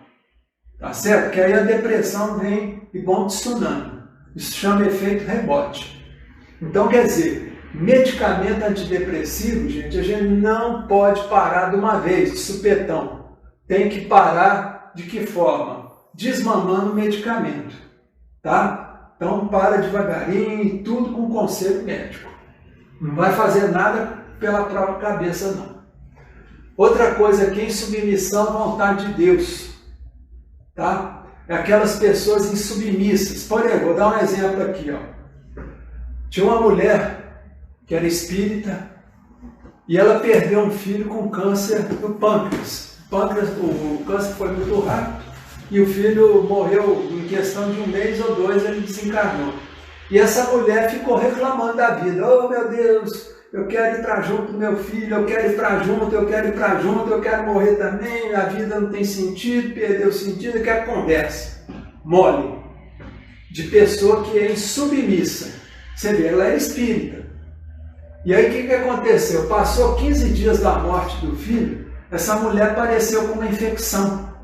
Tá certo? Que aí a depressão vem igual um tsunami. Isso chama efeito rebote. Então, quer dizer, medicamento antidepressivo, gente, a gente não pode parar de uma vez, de supetão. Tem que parar de que forma? Desmamando o medicamento. Tá? Então, para devagarinho e tudo com conselho médico. Não vai fazer nada pela própria cabeça, não. Outra coisa aqui, insubmissão à vontade de Deus. Tá? É aquelas pessoas insubmissas. Por exemplo, vou dar um exemplo aqui. Ó. Tinha uma mulher que era espírita e ela perdeu um filho com câncer do pâncreas. O câncer foi muito rápido e o filho morreu em questão de 1 mês ou 2, ele desencarnou. E essa mulher ficou reclamando da vida. Oh, meu Deus, eu quero ir para junto do meu filho, eu quero ir para junto, eu quero ir para junto, eu quero morrer também, a vida não tem sentido, perdeu o sentido, eu quero conversa. Mole. De pessoa que é insubmissa. Você vê, ela é espírita. E aí o que aconteceu? Passou 15 dias da morte do filho, essa mulher apareceu com uma infecção.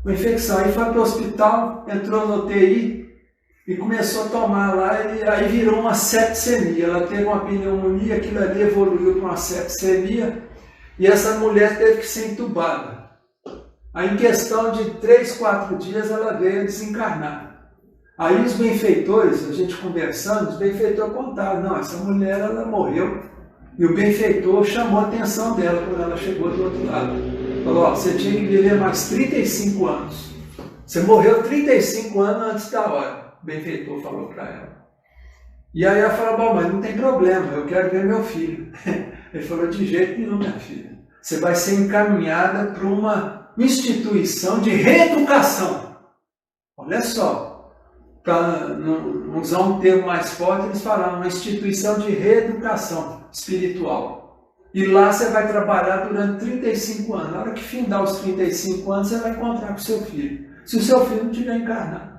Uma infecção. Aí foi para o hospital, entrou no UTI e começou a tomar lá, e aí virou uma septicemia. Ela teve uma pneumonia, aquilo ali evoluiu para uma septicemia, e essa mulher teve que ser entubada. Aí em questão de 3, 4 dias ela veio desencarnar. Aí os benfeitores, a gente conversando, os benfeitores contaram, não, essa mulher ela morreu, e o benfeitor chamou a atenção dela quando ela chegou do outro lado. Falou, ó, você tinha que viver mais 35 anos. Você morreu 35 anos antes da hora. O benfeitor falou para ela. E aí ela falou, bom, mas não tem problema, eu quero ver meu filho. Ele falou, de jeito nenhum, minha filha. Você vai ser encaminhada para uma instituição de reeducação. Olha só, para não usar um termo mais forte, eles falaram, uma instituição de reeducação espiritual. E lá você vai trabalhar durante 35 anos. Na hora que findar os 35 anos, você vai encontrar com o seu filho. Se o seu filho não tiver encarnado.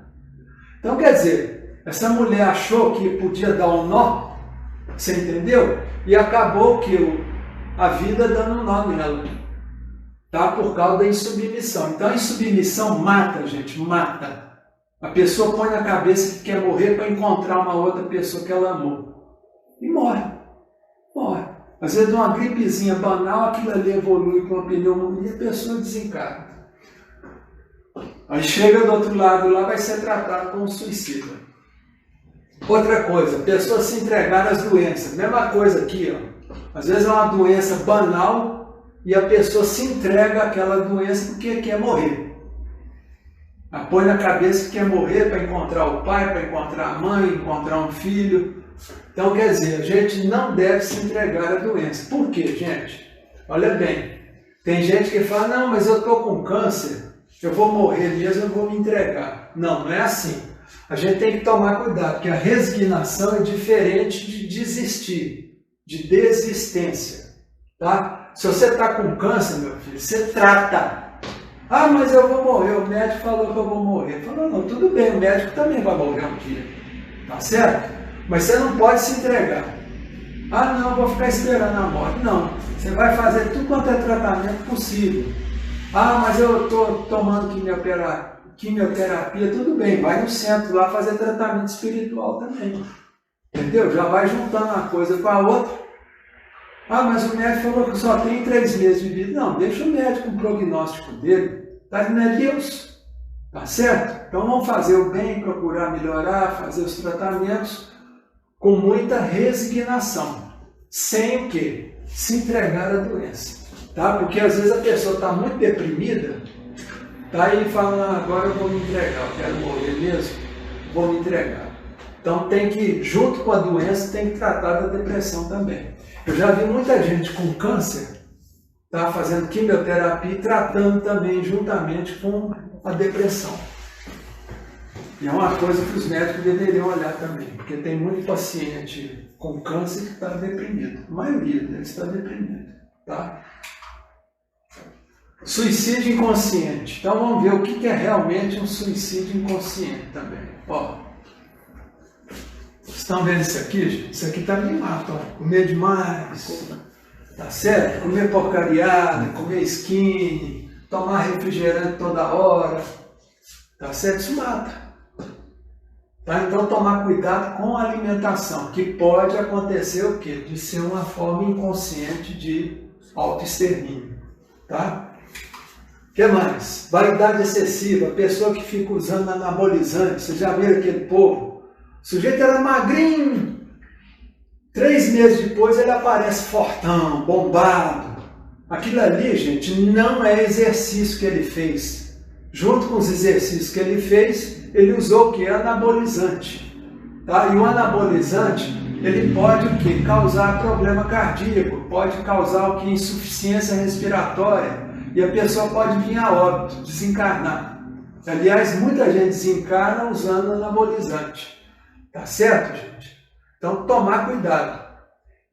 Então, quer dizer, essa mulher achou que podia dar um nó, você entendeu? E acabou que a vida dando um nó nela, tá? Por causa da insubmissão. Então, a insubmissão mata, gente, mata. A pessoa põe na cabeça que quer morrer para encontrar uma outra pessoa que ela amou. E morre. Morre. Às vezes, uma gripezinha banal, aquilo ali evolui para uma pneumonia e a pessoa desencarna. Aí chega do outro lado lá, vai ser tratado como suicida. Outra coisa, pessoas se entregaram às doenças. Mesma coisa aqui, ó. Às vezes é uma doença banal e a pessoa se entrega àquela doença porque quer morrer. Ela põe na cabeça que quer morrer para encontrar o pai, para encontrar a mãe, encontrar um filho. Então, quer dizer, a gente não deve se entregar à doença. Por quê, gente? Olha bem, tem gente que fala, não, mas eu estou com câncer, eu vou morrer mesmo, eu vou me entregar. Não, não é assim. A gente tem que tomar cuidado, porque a resignação é diferente de desistir, de desistência. Tá? Se você está com câncer, meu filho, você trata. Ah, mas eu vou morrer, o médico falou que eu vou morrer. Falou, não, tudo bem, o médico também vai morrer um dia. Tá certo? Mas você não pode se entregar. Ah, não, vou ficar esperando a morte. Não, você vai fazer tudo quanto é tratamento possível. Ah, mas eu estou tomando quimioterapia, tudo bem, vai no centro lá fazer tratamento espiritual também. Entendeu? Já vai juntando uma coisa com a outra. Ah, mas o médico falou que só tem 3 meses de vida. Não, deixa o médico com o prognóstico dele. Tá, não é Deus. Tá certo? Então vamos fazer o bem, procurar melhorar, fazer os tratamentos com muita resignação. Sem o quê? Se entregar à doença. Tá? Porque às vezes a pessoa está muito deprimida, tá aí falando, agora eu vou me entregar, eu quero morrer mesmo, vou me entregar. Então tem que, junto com a doença, tem que tratar da depressão também. Eu já vi muita gente com câncer, tá, fazendo quimioterapia e tratando também juntamente com a depressão. E é uma coisa que os médicos deveriam olhar também, porque tem muito paciente com câncer que está deprimido. A maioria deles está deprimido. Tá? Suicídio inconsciente. Então vamos ver o que é realmente um suicídio inconsciente também. Ó, vocês estão vendo isso aqui, gente? Isso aqui também mata. Ó. Comer demais, tá certo? Comer porcariada, comer skinny, tomar refrigerante toda hora, tá certo? Isso mata. Tá? Então tomar cuidado com a alimentação, que pode acontecer o quê? De ser uma forma inconsciente de autoextermínio. Tá? O que mais? Vaidade excessiva, pessoa que fica usando anabolizante. Vocês já viram aquele povo? O sujeito era magrinho, 3 meses depois ele aparece fortão, bombado. Aquilo ali, gente, não é exercício que ele fez. Junto com os exercícios que ele fez, ele usou o que? Anabolizante. Tá? E o anabolizante, ele pode o quê? Causar problema cardíaco, pode causar o quê? Insuficiência respiratória. E a pessoa pode vir a óbito, desencarnar. Aliás, muita gente desencarna usando anabolizante. Tá certo, gente? Então, tomar cuidado.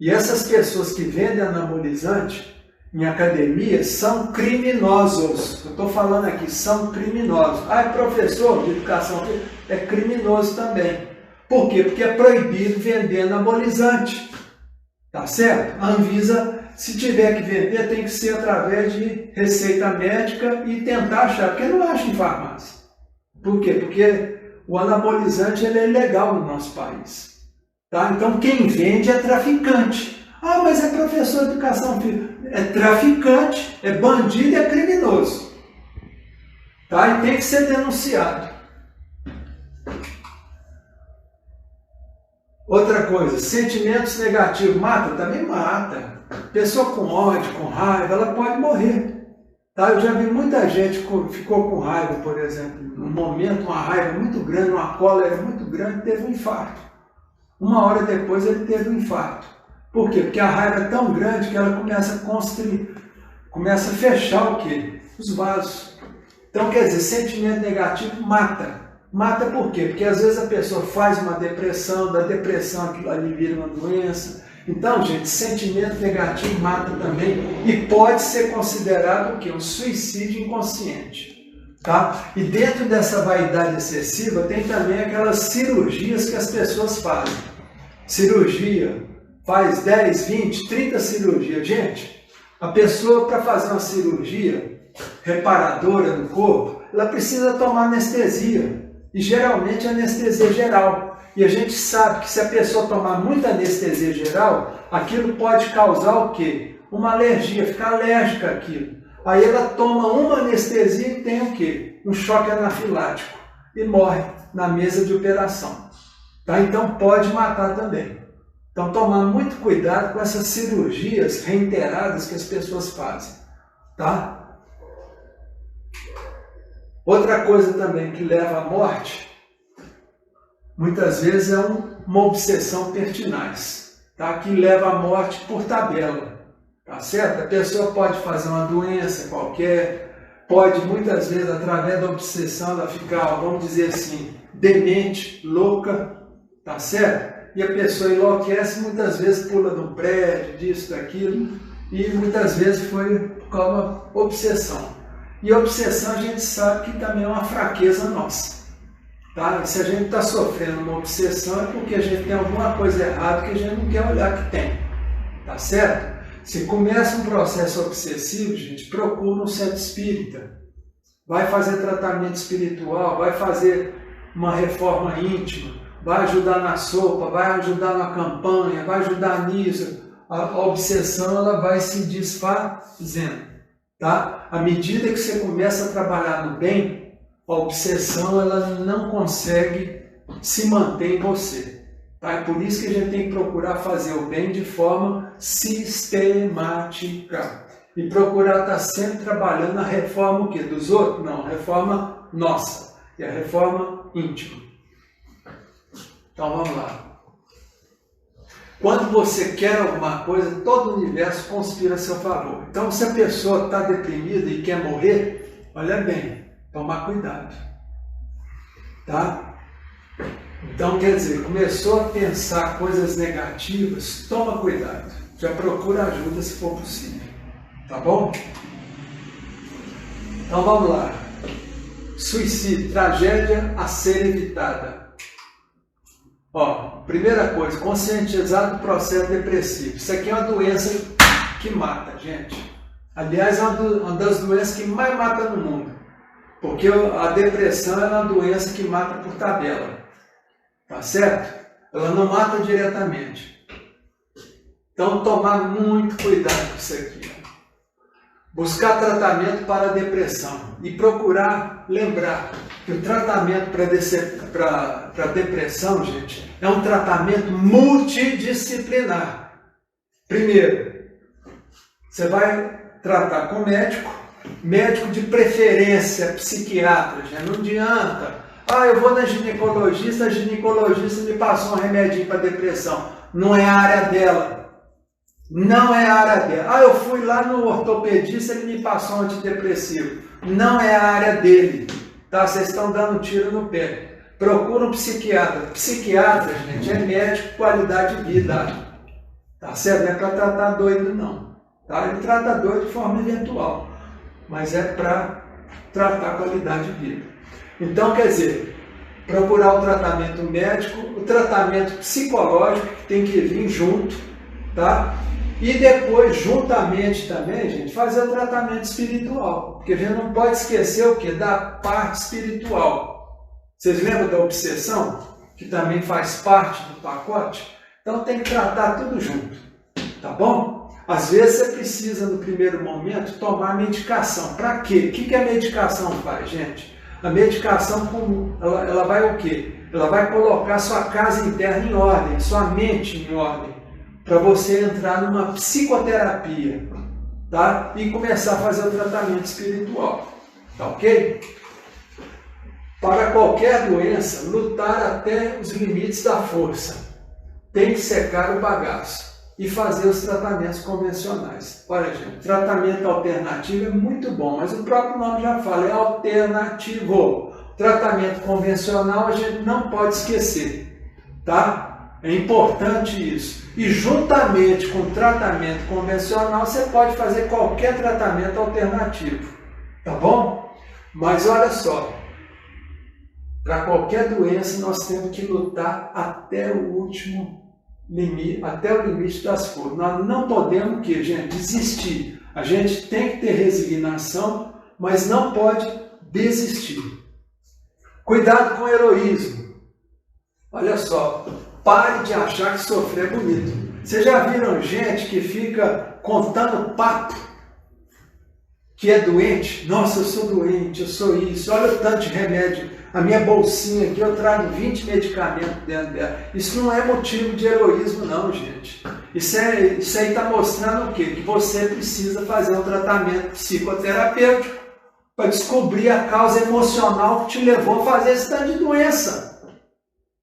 E essas pessoas que vendem anabolizante em academia são criminosos. Eu estou falando aqui, são criminosos. Ah, é professor de educação física? É criminoso também. Por quê? Porque é proibido vender anabolizante. Tá certo? A Anvisa, se tiver que vender, tem que ser através de receita médica e tentar achar, porque não acha em farmácia. Por quê? Porque o anabolizante ele é ilegal no nosso país. Tá? Então quem vende é traficante. Ah, mas é professor de educação física. É traficante, é bandido e é criminoso. Tá? E tem que ser denunciado. Outra coisa, sentimentos negativos, mata? Também mata. Pessoa com ódio, com raiva, ela pode morrer. Tá? Eu já vi muita gente que ficou com raiva, por exemplo, num momento, uma raiva muito grande, uma cólera muito grande, teve um infarto. 1 hora depois ele teve um infarto. Por quê? Porque a raiva é tão grande que ela começa a constrigir, começa a fechar o quê? Os vasos. Então, quer dizer, sentimento negativo mata. Mata por quê? Porque às vezes a pessoa faz uma depressão, da depressão aquilo ali vira uma doença. Então, gente, sentimento negativo mata também e pode ser considerado o quê? Um suicídio inconsciente. Tá? E dentro dessa vaidade excessiva tem também aquelas cirurgias que as pessoas fazem. Cirurgia, faz 10, 20, 30 cirurgias. Gente, a pessoa para fazer uma cirurgia reparadora no corpo, ela precisa tomar anestesia. E geralmente anestesia geral. E a gente sabe que se a pessoa tomar muita anestesia geral, aquilo pode causar o quê? Uma alergia, ficar alérgica àquilo. Aí ela toma uma anestesia e tem o quê? um choque anafilático e morre na mesa de operação. Tá? Então pode matar também. Então tomar muito cuidado com essas cirurgias reiteradas que as pessoas fazem. Tá? Outra coisa também que leva à morte, muitas vezes é uma obsessão pertinaz, tá? Que leva à morte por tabela. Tá certo? A pessoa pode fazer uma doença qualquer, pode muitas vezes através da obsessão ela ficar, vamos dizer assim, demente, louca, tá certo? E a pessoa enlouquece, muitas vezes pula de um prédio, disso, daquilo, e muitas vezes foi por causa de uma obsessão. E a obsessão a gente sabe que também é uma fraqueza nossa. Tá? E se a gente está sofrendo uma obsessão é porque a gente tem alguma coisa errada que a gente não quer olhar que tem. Tá certo? Se começa um processo obsessivo, gente, procura um centro espírita. Vai fazer tratamento espiritual, vai fazer uma reforma íntima, vai ajudar na sopa, vai ajudar na campanha, vai ajudar nisso. A obsessão ela vai se desfazendo. Tá? À medida que você começa a trabalhar no bem, a obsessão ela não consegue se manter em você. Tá? É por isso que a gente tem que procurar fazer o bem de forma sistemática. E procurar estar sempre trabalhando na reforma o quê? Dos outros? Não, a reforma nossa. E a reforma íntima. Então vamos lá. Quando você quer alguma coisa, todo o universo conspira a seu favor. Então se a pessoa está deprimida e quer morrer, olha bem, tomar cuidado. Tá? Então, quer dizer, começou a pensar coisas negativas, toma cuidado. Já procura ajuda se for possível. Tá bom? Então, vamos lá. Suicídio, tragédia a ser evitada. Ó, primeira coisa, conscientizar do processo depressivo. Isso aqui é uma doença que mata, gente. Aliás, é uma das doenças que mais mata no mundo. Porque a depressão é uma doença que mata por tabela. Tá certo? Ela não mata diretamente. Então, tomar muito cuidado com isso aqui. Buscar tratamento para a depressão. E procurar lembrar que o tratamento para depressão, gente, é um tratamento multidisciplinar. Primeiro, você vai tratar com médico de preferência, psiquiatra. Já não adianta. Ah, eu vou na ginecologista, a ginecologista me passou um remedinho para depressão. Não é a área dela. Não é a área dela. Ah, eu fui lá no ortopedista, ele me passou um antidepressivo. Não é a área dele. Tá? Vocês estão dando tiro no pé. Procura um psiquiatra. Psiquiatra, gente, é médico qualidade de vida. Tá certo? Não é para tratar doido, não. Tá? Ele trata doido de forma eventual. Mas é para tratar qualidade de vida. Então, quer dizer, procurar o tratamento médico, o tratamento psicológico que tem que vir junto, tá? E depois, juntamente também, gente, fazer o tratamento espiritual. Porque a gente não pode esquecer o quê? Da parte espiritual. Vocês lembram da obsessão? Que também faz parte do pacote? Então tem que tratar tudo junto, tá bom? Às vezes você precisa, no primeiro momento, tomar medicação. Para quê? O que a medicação faz, gente? A medicação, ela vai o quê? Ela vai colocar sua casa interna em ordem, sua mente em ordem, para você entrar numa psicoterapia, tá? E começar a fazer o tratamento espiritual, tá ok? Para qualquer doença, lutar até os limites da força. Tem que secar o bagaço e fazer os tratamentos convencionais. Olha, gente, tratamento alternativo é muito bom, mas o próprio nome já fala, é alternativo. Tratamento convencional a gente não pode esquecer, tá? É importante isso. E juntamente com o tratamento convencional, você pode fazer qualquer tratamento alternativo, tá bom? Mas olha só, para qualquer doença nós temos que lutar até o último limite, até o limite das forças. Nós não podemos, que, gente, desistir. A gente tem que ter resignação, mas não pode desistir. Cuidado com o heroísmo. Olha só, pare de achar que sofrer é bonito. Vocês já viram gente que fica contando papo? que é doente, nossa, eu sou doente, eu sou isso, olha o tanto de remédio, a minha bolsinha aqui, eu trago 20 medicamentos dentro dela. Isso não é motivo de heroísmo não, gente. Isso aí está mostrando o quê? Que você precisa fazer um tratamento psicoterapêutico para descobrir a causa emocional que te levou a fazer esse tanto de doença.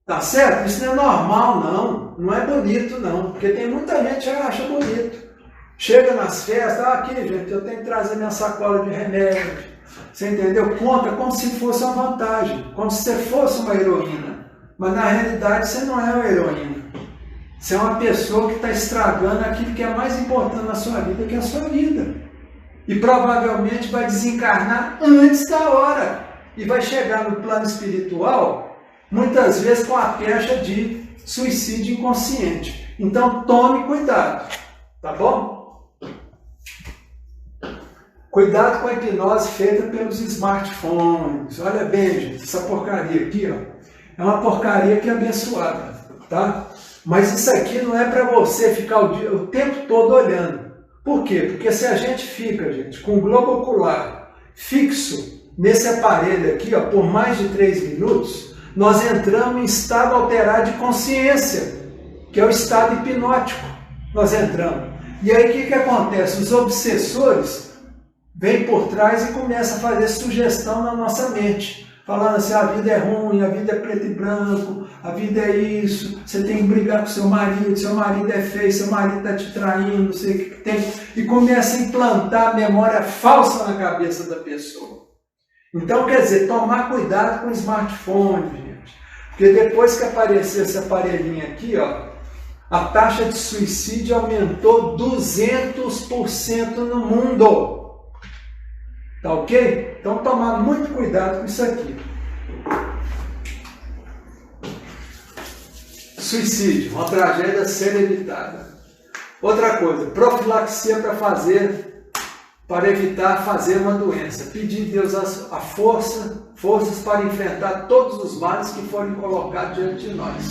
Tá certo? Isso não é normal, não. Não é bonito, não. Porque tem muita gente que acha bonito. Chega nas festas, aqui, gente, eu tenho que trazer minha sacola de remédio. Você entendeu? Conta como se fosse uma vantagem, como se você fosse uma heroína. Mas na realidade você não é uma heroína. Você é uma pessoa que está estragando aquilo que é mais importante na sua vida, que é a sua vida. E provavelmente vai desencarnar antes da hora. E vai chegar no plano espiritual, muitas vezes com a pecha de suicídio inconsciente. Então tome cuidado, tá bom? Cuidado com a hipnose feita pelos smartphones. Olha bem, gente, essa porcaria aqui, ó, é uma porcaria que é abençoada, tá? Mas isso aqui não é para você ficar o tempo todo olhando. Por quê? Porque se a gente fica, gente, com o globo ocular fixo nesse aparelho aqui, ó, por mais de 3 minutos, nós entramos em estado alterado de consciência, que é o estado hipnótico. Nós entramos. E aí o que acontece? Os obsessores vem por trás e começa a fazer sugestão na nossa mente, falando assim, a vida é ruim, a vida é preto e branco, a vida é isso, você tem que brigar com seu marido é feio, seu marido está te traindo, não sei o que tem, e começa a implantar memória falsa na cabeça da pessoa. Então, quer dizer, tomar cuidado com o smartphone, gente, porque depois que apareceu esse aparelhinho aqui, ó, a taxa de suicídio aumentou 200% no mundo. Tá ok? Então tomar muito cuidado com isso aqui. Suicídio, uma tragédia a ser evitada. Outra coisa, profilaxia para evitar fazer uma doença. Pedir a Deus a forças para enfrentar todos os males que forem colocados diante de nós.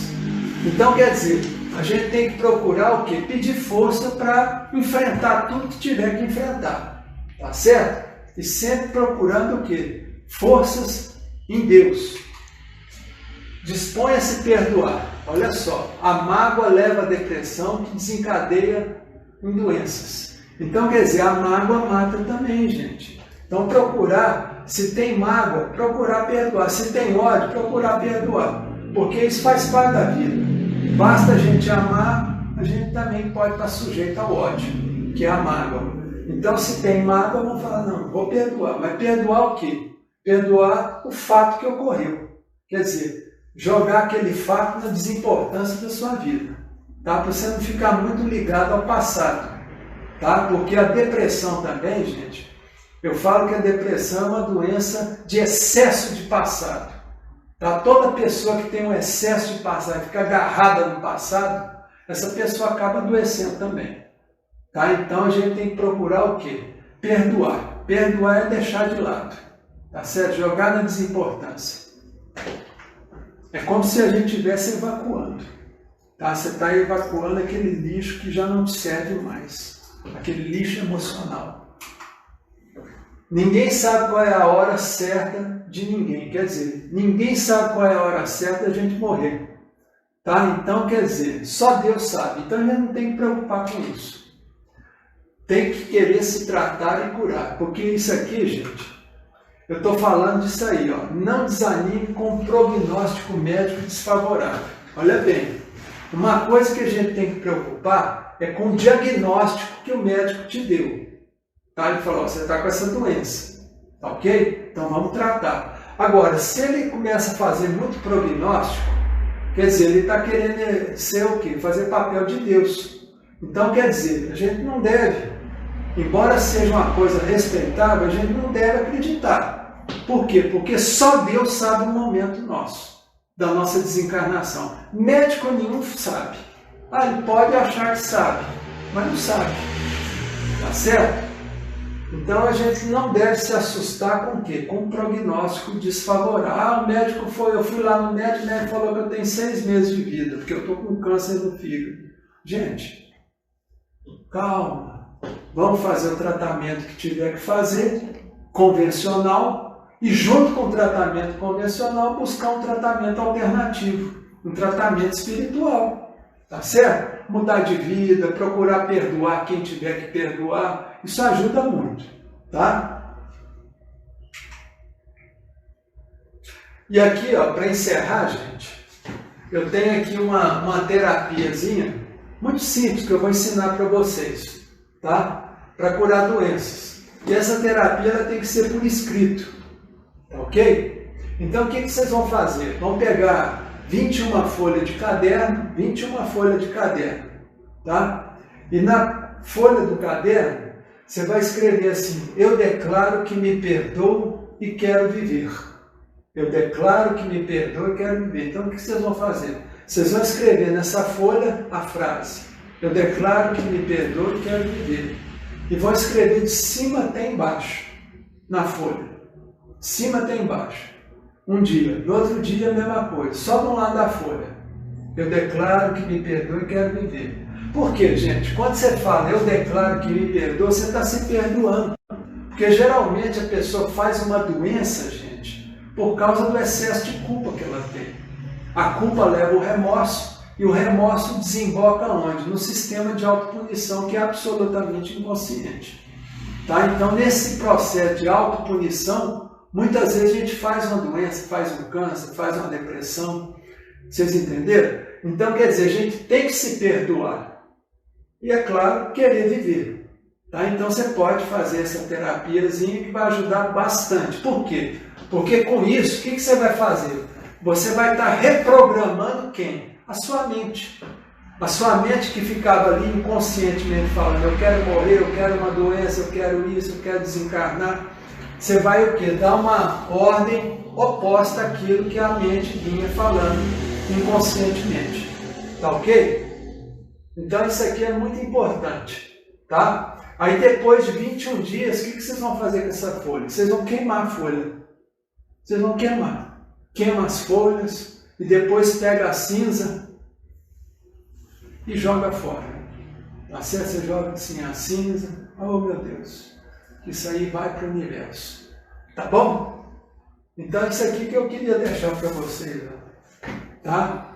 Então quer dizer, a gente tem que procurar o quê? Pedir força para enfrentar tudo que tiver que enfrentar. Tá certo? E sempre procurando o quê? Forças em Deus. Disponha-se a perdoar. Olha só, a mágoa leva à depressão que desencadeia em doenças. Então, quer dizer, a mágoa mata também, gente. Então, procurar, se tem mágoa, procurar perdoar. Se tem ódio, procurar perdoar. Porque isso faz parte da vida. Basta a gente amar, a gente também pode estar sujeito ao ódio, que é a mágoa. Então, se tem mágoa, vamos falar, não, vou perdoar. Mas perdoar o quê? Perdoar o fato que ocorreu. Quer dizer, jogar aquele fato na desimportância da sua vida. Tá? Para você não ficar muito ligado ao passado. Tá? Porque a depressão também, gente, eu falo que a depressão é uma doença de excesso de passado. Tá? Toda pessoa que tem um excesso de passado, fica agarrada no passado, essa pessoa acaba adoecendo também. Tá? Então a gente tem que procurar o quê? Perdoar. Perdoar é deixar de lado. Tá certo? Jogar na desimportância. É como se a gente estivesse evacuando. Tá? Você está evacuando aquele lixo que já não te serve mais. Aquele lixo emocional. Ninguém sabe qual é a hora certa de ninguém. Quer dizer, ninguém sabe qual é a hora certa da gente morrer. Tá? Então, quer dizer, só Deus sabe. Então a gente não tem que preocupar com isso. Tem que querer se tratar e curar. Porque isso aqui, gente, eu estou falando disso aí, ó. Não desanime com o prognóstico médico desfavorável. Olha bem, uma coisa que a gente tem que preocupar é com o diagnóstico que o médico te deu. Tá? Ele falou, você está com essa doença. Tá ok? Então vamos tratar. Agora, se ele começa a fazer muito prognóstico, quer dizer, ele está querendo ser o quê? Fazer papel de Deus. Então, quer dizer, a gente não deve, embora seja uma coisa respeitável, a gente não deve acreditar. Por quê? Porque só Deus sabe o momento nosso, da nossa desencarnação. Médico nenhum sabe. Ah, ele pode achar que sabe, mas não sabe. Tá certo? Então a gente não deve se assustar com o quê? Com um prognóstico desfavorável. Ah, o médico foi, eu fui lá no médico, o médico falou que eu tenho 6 meses de vida, porque eu estou com câncer no fígado. Gente, calma. Vamos fazer o tratamento que tiver que fazer, convencional, e junto com o tratamento convencional, buscar um tratamento alternativo, um tratamento espiritual. Tá certo? Mudar de vida, procurar perdoar quem tiver que perdoar, isso ajuda muito, tá? E aqui, ó, para encerrar, gente, eu tenho aqui uma terapiazinha muito simples que eu vou ensinar para vocês, tá? Para curar doenças. E essa terapia ela tem que ser por escrito, tá ok? Então o que vocês vão fazer? Vão pegar 21 folhas de caderno, 21 folhas de caderno, tá? E na folha do caderno, você vai escrever assim: eu declaro que me perdoo e quero viver. Eu declaro que me perdoo e quero viver. Então, o que vocês vão fazer? Vocês vão escrever nessa folha a frase: eu declaro que me perdoo e quero viver. E vão escrever de cima até embaixo, na folha. De cima até embaixo. Um dia. No outro dia, a mesma coisa. Só de um lado da folha. Eu declaro que me perdoo e quero viver. Por quê, gente? Quando você fala, eu declaro que me perdoo, você está se perdoando. Porque geralmente a pessoa faz uma doença, gente, por causa do excesso de culpa que ela tem. A culpa leva o remorso, e o remorso desemboca onde? No sistema de autopunição, que é absolutamente inconsciente. Tá? Então, nesse processo de autopunição, muitas vezes a gente faz uma doença, faz um câncer, faz uma depressão. Vocês entenderam? Então, quer dizer, a gente tem que se perdoar. E, é claro, querer viver. Tá? Então, você pode fazer essa terapiazinha que vai ajudar bastante. Por quê? Porque com isso, o que você vai fazer? Você vai estar reprogramando quem? A sua mente. A sua mente que ficava ali inconscientemente falando: eu quero morrer, eu quero uma doença, eu quero isso, eu quero desencarnar. Você vai o quê? Dar uma ordem oposta àquilo que a mente vinha falando inconscientemente. Tá ok? Então isso aqui é muito importante. Tá? Aí depois de 21 dias, o que vocês vão fazer com essa folha? Vocês vão queimar a folha. Vocês vão queimar. Queima as folhas e depois pega a cinza e joga fora. Tá certo? Você joga assim a cinza. Oh, meu Deus. Isso aí vai para o universo. Tá bom? Então isso aqui que eu queria deixar para vocês. Tá?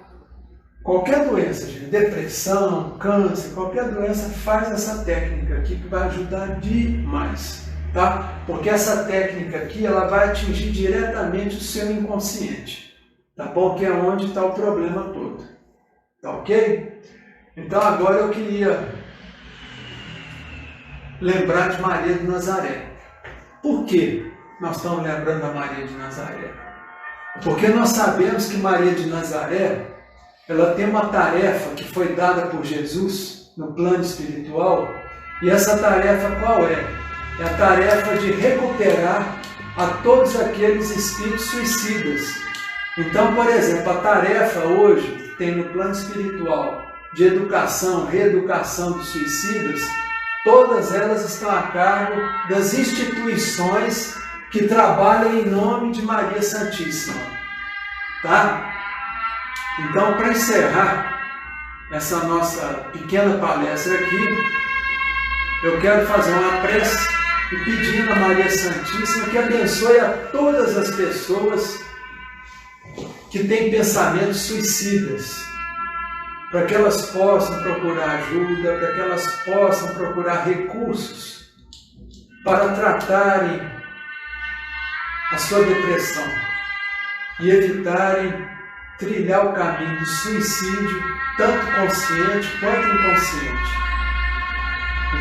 Qualquer doença, gente, depressão, câncer, qualquer doença, faz essa técnica aqui que vai ajudar demais. Tá? Porque essa técnica aqui, ela vai atingir diretamente o seu inconsciente, tá bom? Que é onde está o problema todo, tá ok? Então agora eu queria lembrar de Maria de Nazaré. Por que nós estamos lembrando da Maria de Nazaré? Porque nós sabemos que Maria de Nazaré, ela tem uma tarefa que foi dada por Jesus no plano espiritual, e essa tarefa qual é? É a tarefa de recuperar a todos aqueles espíritos suicidas. Então, por exemplo, a tarefa hoje que tem no plano espiritual de educação, reeducação dos suicidas, todas elas estão a cargo das instituições que trabalham em nome de Maria Santíssima. Tá? Então, para encerrar essa nossa pequena palestra aqui, eu quero fazer uma prece e pedindo a Maria Santíssima que abençoe a todas as pessoas que têm pensamentos suicidas, para que elas possam procurar ajuda, para que elas possam procurar recursos para tratarem a sua depressão e evitarem trilhar o caminho do suicídio, tanto consciente quanto inconsciente.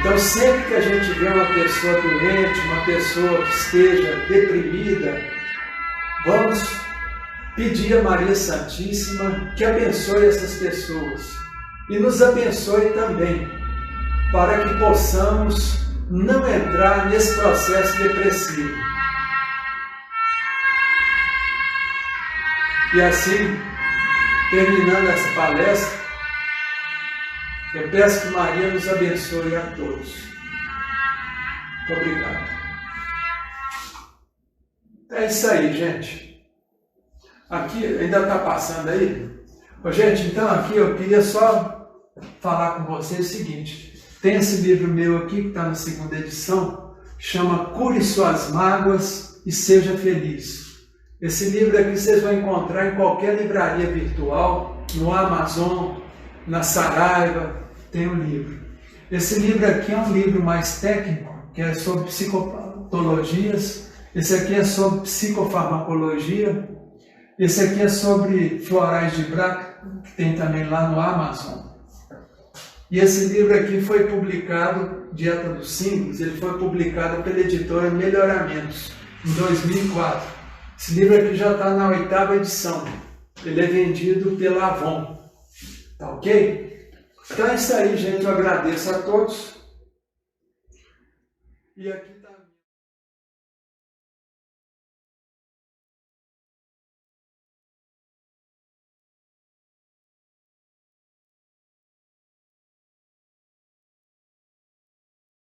Então, sempre que a gente vê uma pessoa doente, uma pessoa que esteja deprimida, vamos pedir a Maria Santíssima que abençoe essas pessoas e nos abençoe também, para que possamos não entrar nesse processo depressivo. E assim, terminando essa palestra, eu peço que Maria nos abençoe a todos. Muito obrigado. É isso aí, gente. Aqui, ainda está passando aí? Ô, gente, então aqui eu queria só falar com vocês o seguinte. Tem esse livro meu aqui, que está na segunda edição, chama Cure Suas Mágoas e Seja Feliz. Esse livro aqui vocês vão encontrar em qualquer livraria virtual, no Amazon, na Saraiva, tem um livro. Esse livro aqui é um livro mais técnico, que é sobre psicopatologias. Esse aqui é sobre psicofarmacologia. Esse aqui é sobre florais de Bach, que tem também lá no Amazon. E esse livro aqui foi publicado, Dieta dos Símbolos, ele foi publicado pela editora Melhoramentos, em 2004. Esse livro aqui já está na 8ª edição. Ele é vendido pela Avon. Tá ok? Então é isso aí, gente. Eu agradeço a todos. E aqui...